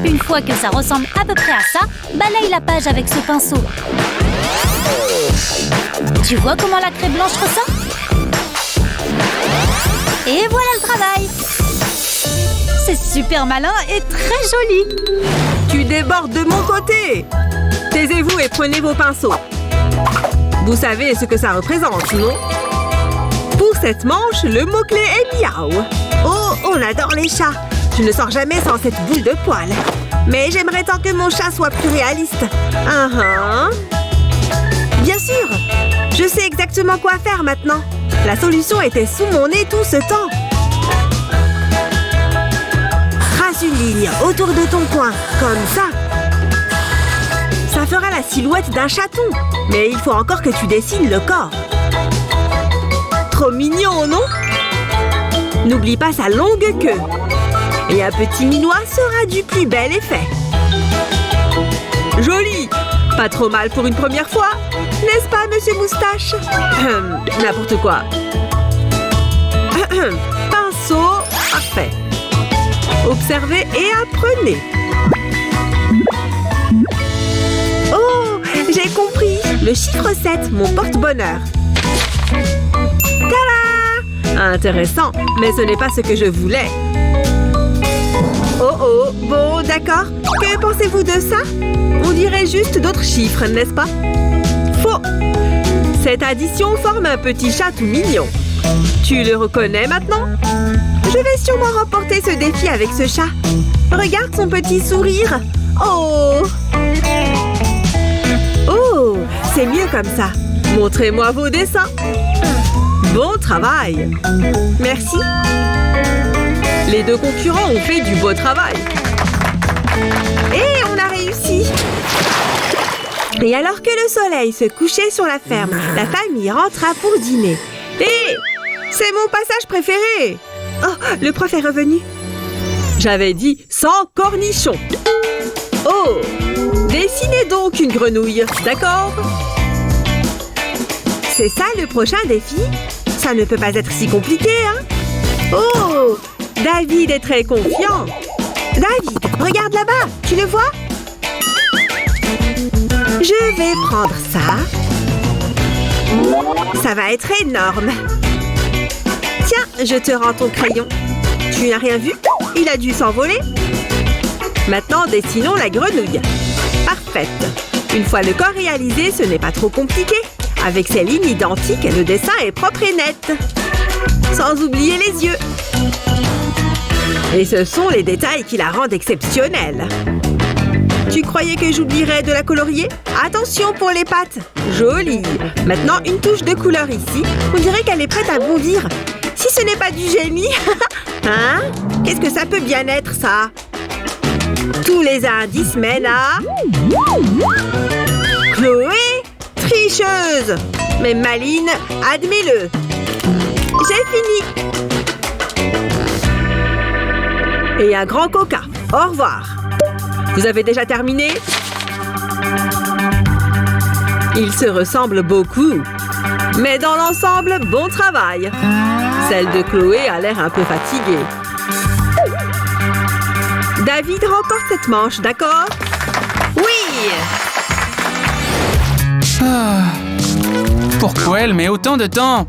Une fois que ça ressemble à peu près à ça, balaye la page avec ce pinceau. Tu vois comment la craie blanche ressort? Et voilà le travail! C'est super malin et très joli! Tu débordes de mon côté! Taisez-vous et prenez vos pinceaux. Vous savez ce que ça représente, non? Pour cette manche, le mot-clé est miaou. Oh, on adore les chats. Je ne sors jamais sans cette boule de poils. Mais j'aimerais tant que mon chat soit plus réaliste. Bien sûr! Je sais exactement quoi faire maintenant. La solution était sous mon nez tout ce temps. Trace une ligne autour de ton coin, comme ça. Ça fera la silhouette d'un chaton. Mais il faut encore que tu dessines le corps. Trop mignon, non? N'oublie pas sa longue queue. Et un petit minois sera du plus bel effet. Joli! Pas trop mal pour une première fois, n'est-ce pas, monsieur Moustache? N'importe quoi. Pinceau, parfait. Observez et apprenez. Oh, j'ai compris. Le chiffre 7, mon porte-bonheur. Tada! Intéressant, mais ce n'est pas ce que je voulais. Oh oh, bon, d'accord. Que pensez-vous de ça? On dirait juste d'autres chiffres, n'est-ce pas? Faux! Cette addition forme un petit chat tout mignon. Tu le reconnais maintenant? Je vais sûrement remporter ce défi avec ce chat. Regarde son petit sourire. Oh! Oh, c'est mieux comme ça. Montrez-moi vos dessins. Bon travail. Merci. Les deux concurrents ont fait du beau travail. Et on a réussi. Et alors que le soleil se couchait sur la ferme, la famille rentra pour dîner. Et c'est mon passage préféré. Oh, le prof est revenu. J'avais dit sans cornichons. Oh, dessinez donc une grenouille, d'accord? C'est ça le prochain défi? Ça ne peut pas être si compliqué, hein? Oh, David est très confiant. David, regarde là-bas, tu le vois? Je vais prendre ça. Ça va être énorme. Tiens, je te rends ton crayon. Tu n'as rien vu? Il a dû s'envoler. Maintenant, dessinons la grenouille. Parfaite. Une fois le corps réalisé, ce n'est pas trop compliqué. Avec ces lignes identiques, le dessin est propre et net. Sans oublier les yeux. Et ce sont les détails qui la rendent exceptionnelle. Tu croyais que j'oublierais de la colorier? Attention pour les pattes. Jolie. Maintenant, une touche de couleur ici. On dirait qu'elle est prête à bondir. Si ce n'est pas du génie. Hein? Qu'est-ce que ça peut bien être, ça? Tous les indices mènent à... Chloé, tricheuse. Mais Maline, admets-le. J'ai fini. Et un grand coca. Au revoir. Vous avez déjà terminé? Ils se ressemblent beaucoup. Mais dans l'ensemble, bon travail. Celle de Chloé a l'air un peu fatiguée. David remporte cette manche, d'accord? Oui! Pourquoi elle met autant de temps?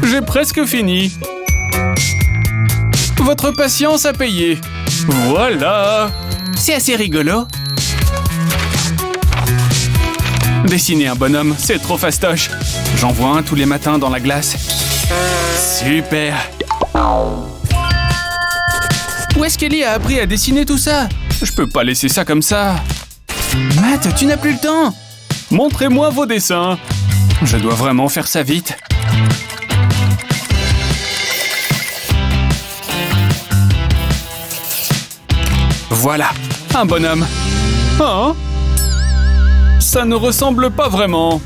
J'ai presque fini. Votre patience a payé. Voilà! C'est assez rigolo. Dessiner un bonhomme, c'est trop fastoche. J'en vois un tous les matins dans la glace. Super! Où est-ce qu'Ellie a appris à dessiner tout ça? Je peux pas laisser ça comme ça. Matt, tu n'as plus le temps. Montrez-moi vos dessins. Je dois vraiment faire ça vite. Voilà, un bonhomme. Hein? Ça ne ressemble pas vraiment.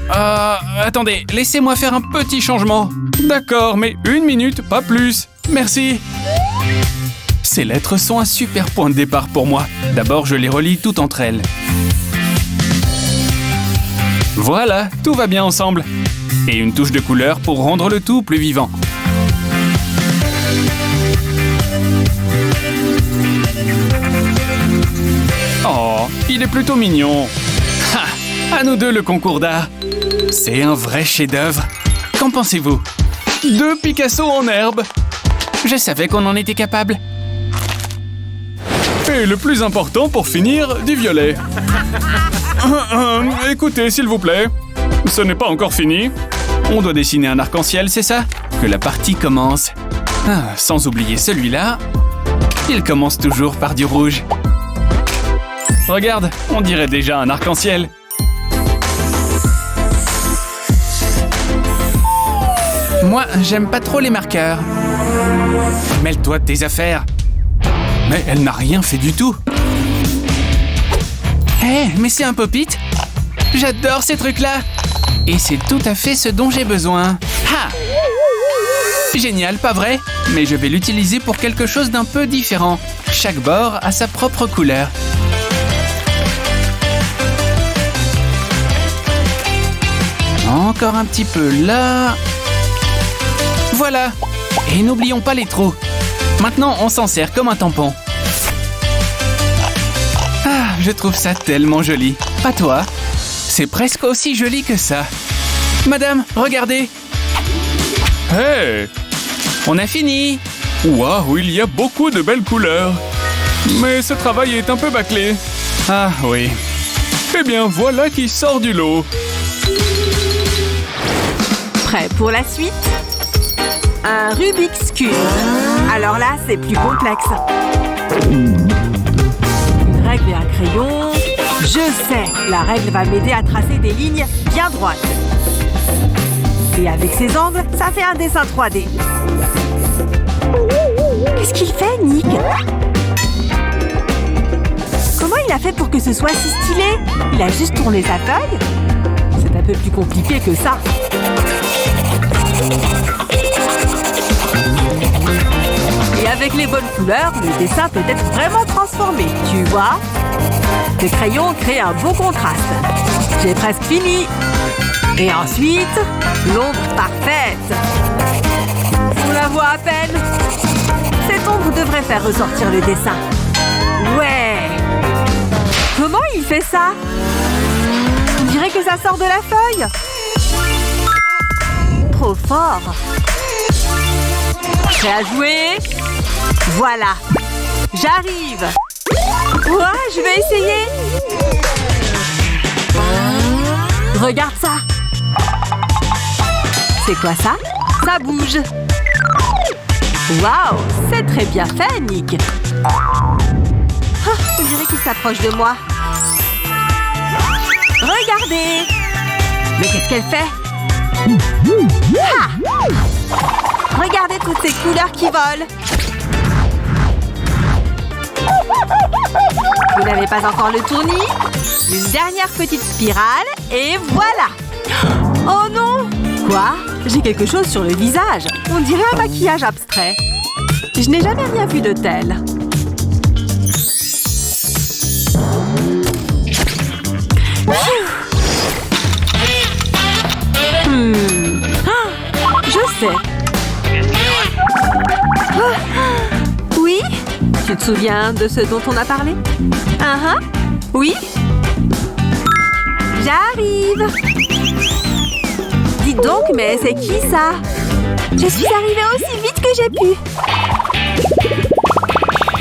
Attendez, laissez-moi faire un petit changement. D'accord, mais 1 minute, pas plus. Merci. Ces lettres sont un super point de départ pour moi. D'abord, je les relie toutes entre elles. Voilà, tout va bien ensemble. Et une touche de couleur pour rendre le tout plus vivant. Oh, il est plutôt mignon. Ha! À nous deux le concours d'art. C'est un vrai chef-d'œuvre. Qu'en pensez-vous? 2 Picasso en herbe. Je savais qu'on en était capable. Et le plus important pour finir, du violet. Écoutez, s'il vous plaît. Ce n'est pas encore fini. On doit dessiner un arc-en-ciel, c'est ça? Que la partie commence. Sans oublier celui-là. Il commence toujours par du rouge. Regarde, on dirait déjà un arc-en-ciel. Moi, j'aime pas trop les marqueurs. Mêle-toi de tes affaires. Mais elle n'a rien fait du tout. Hé, mais c'est un pop-it. J'adore ces trucs-là. Et c'est tout à fait ce dont j'ai besoin. Ha! Génial, pas vrai? Mais je vais l'utiliser pour quelque chose d'un peu différent. Chaque bord a sa propre couleur. Encore un petit peu là. Voilà. Et n'oublions pas les trous. Maintenant, on s'en sert comme un tampon. Ah, je trouve ça tellement joli. Pas toi? C'est presque aussi joli que ça. Madame, regardez. Hey! On a fini. Waouh, il y a beaucoup de belles couleurs. Mais ce travail est un peu bâclé. Ah oui. Eh bien, voilà qui sort du lot. Prêt pour la suite? Un Rubik's Cube. Alors là, c'est plus complexe. Une règle et un crayon. Je sais, la règle va m'aider à tracer des lignes bien droites. Et avec ces angles, ça fait un dessin 3D. Qu'est-ce qu'il fait, Nick? Comment il a fait pour que ce soit si stylé? Il a juste tourné sa feuille? C'est un peu plus compliqué que ça. Et avec les bonnes couleurs, le dessin peut être vraiment transformé, tu vois? Le crayon crée un beau contraste. J'ai presque fini. Et ensuite, l'ombre parfaite. On la voit à peine. Cette ombre devrait faire ressortir le dessin. Ouais! Comment il fait ça? On dirait que ça sort de la feuille. Trop fort. Prêt à jouer? Voilà. J'arrive. Ouais, je vais essayer. Regarde ça. C'est quoi ça? Ça bouge. Waouh, c'est très bien fait, Nick. Ah, on dirait qu'il s'approche de moi. Regardez. Mais qu'est-ce qu'elle fait? Ah! Regardez toutes ces couleurs qui volent. Vous n'avez pas encore le tournis? Une dernière petite spirale et voilà. Oh non! Quoi? J'ai quelque chose sur le visage. On dirait un maquillage abstrait. Je n'ai jamais rien vu de tel. Je sais. Oui? Tu te souviens de ce dont on a parlé? Oui? J'arrive. Dis donc, mais c'est qui ça? Je suis arrivée aussi vite que j'ai pu.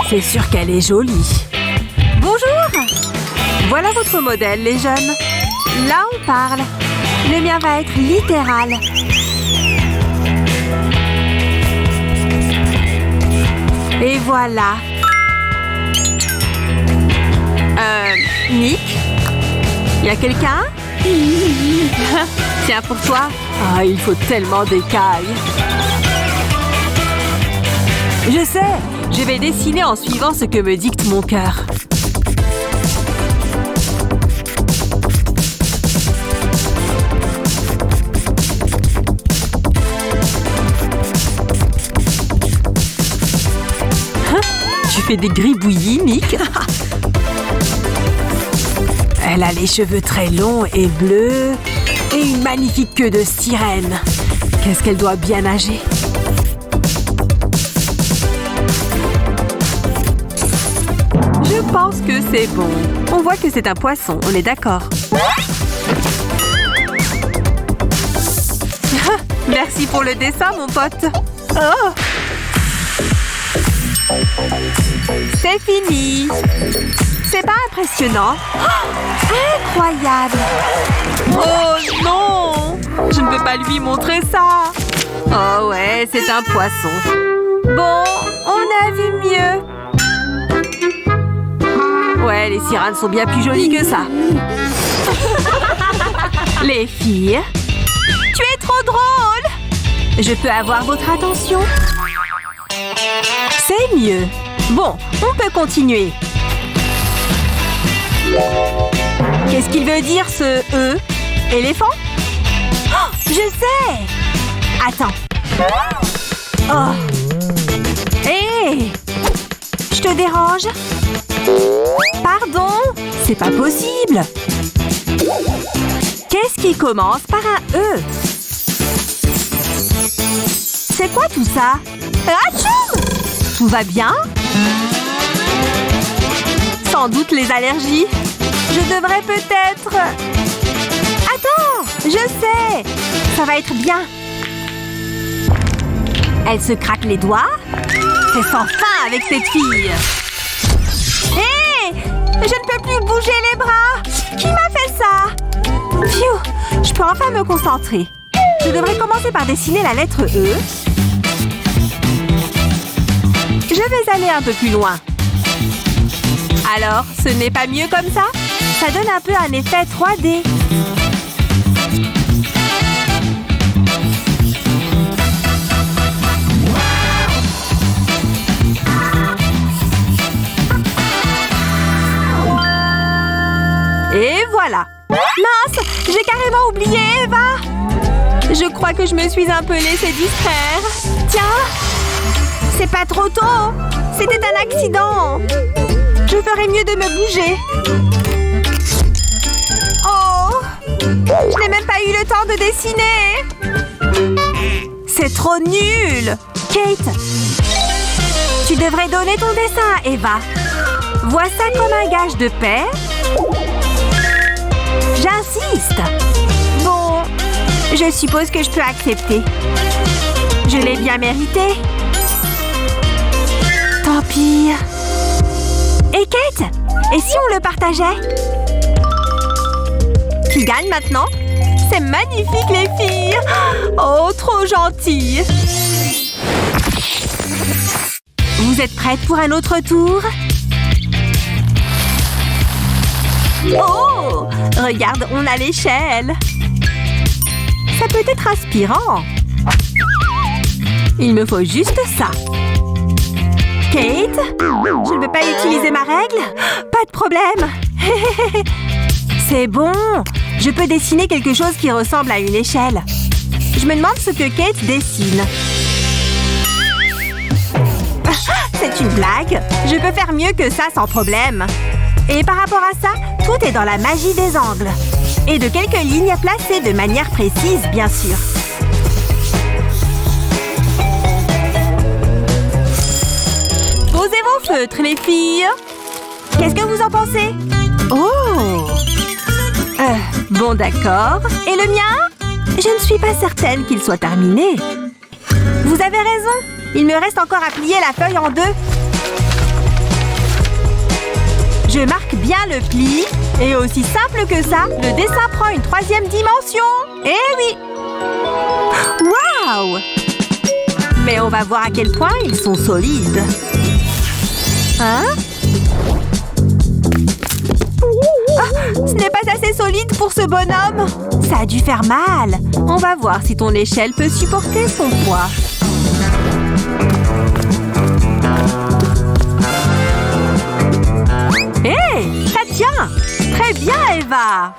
C'est sûr qu'elle est jolie. Bonjour. Voilà votre modèle, les jeunes. Là, on parle. Le mien va être littéral. Et voilà. Nick? Y a quelqu'un? Tiens, pour toi. Ah, il faut tellement d'écailles. Je sais. Je vais dessiner en suivant ce que me dicte mon cœur. Tu fais des gribouillis, Nick? Elle a les cheveux très longs et bleus et une magnifique queue de sirène. Qu'est-ce qu'elle doit bien nager? Je pense que c'est bon. On voit que c'est un poisson, on est d'accord. Merci pour le dessin, mon pote. Oh! C'est fini. C'est pas impressionnant? Oh, incroyable! Oh non! Je ne peux pas lui montrer ça. Oh ouais, c'est un poisson. Bon, on a vu mieux. Ouais, les sirènes sont bien plus jolies que ça. Les filles, tu es trop drôle. Je peux avoir votre attention? C'est mieux. Bon, on peut continuer. Qu'est-ce qu'il veut dire, ce « E » ? Éléphant ? Oh, je sais! Attends. Oh. Hé! Je te dérange? Pardon? C'est pas possible! Qu'est-ce qui commence par un « E » ? C'est quoi tout ça? Atchoum! Tout va bien? Sans doute les allergies. Je devrais peut-être... Attends! Je sais! Ça va être bien. Elle se craque les doigts. C'est sans fin avec cette fille. Hé! Je ne peux plus bouger les bras. Qui m'a fait ça? Phew! Je peux enfin me concentrer. Je devrais commencer par dessiner la lettre E. Je vais aller un peu plus loin. Alors, ce n'est pas mieux comme ça? Ça donne un peu un effet 3D. Et voilà. Mince, j'ai carrément oublié Eva. Je crois que je me suis un peu laissée distraire. Tiens, c'est pas trop tôt. C'était un accident. Je ferais mieux de me bouger. Oh, je n'ai même pas eu le temps de dessiner. C'est trop nul. Kate, tu devrais donner ton dessin à Eva. Vois ça comme un gage de paix. J'insiste. Bon, je suppose que je peux accepter. Je l'ai bien mérité. Tant pis. Et Kate, et si on le partageait? Qui gagne maintenant? C'est magnifique, les filles! Oh, trop gentil! Vous êtes prêtes pour un autre tour? Oh! Regarde, on a l'échelle! Ça peut être aspirant. Il me faut juste ça. Kate? Je ne peux pas utiliser ma règle? Pas de problème! C'est bon! Je peux dessiner quelque chose qui ressemble à une échelle. Je me demande ce que Kate dessine. C'est une blague. Je peux faire mieux que ça sans problème. Et par rapport à ça, tout est dans la magie des angles. Et de quelques lignes placées de manière précise, bien sûr. Posez vos feutres, les filles. Qu'est-ce que vous en pensez? Oh! Bon, d'accord. Et le mien? Je ne suis pas certaine qu'il soit terminé. Vous avez raison. Il me reste encore à plier la feuille en deux. Je marque bien le pli. Et aussi simple que ça, le dessin prend une troisième dimension. Eh oui! Waouh! Mais on va voir à quel point ils sont solides. Hein? Ce n'est pas assez solide pour ce bonhomme. Ça a dû faire mal. On va voir si ton échelle peut supporter son poids. Hé, ça tient. Très bien, Eva.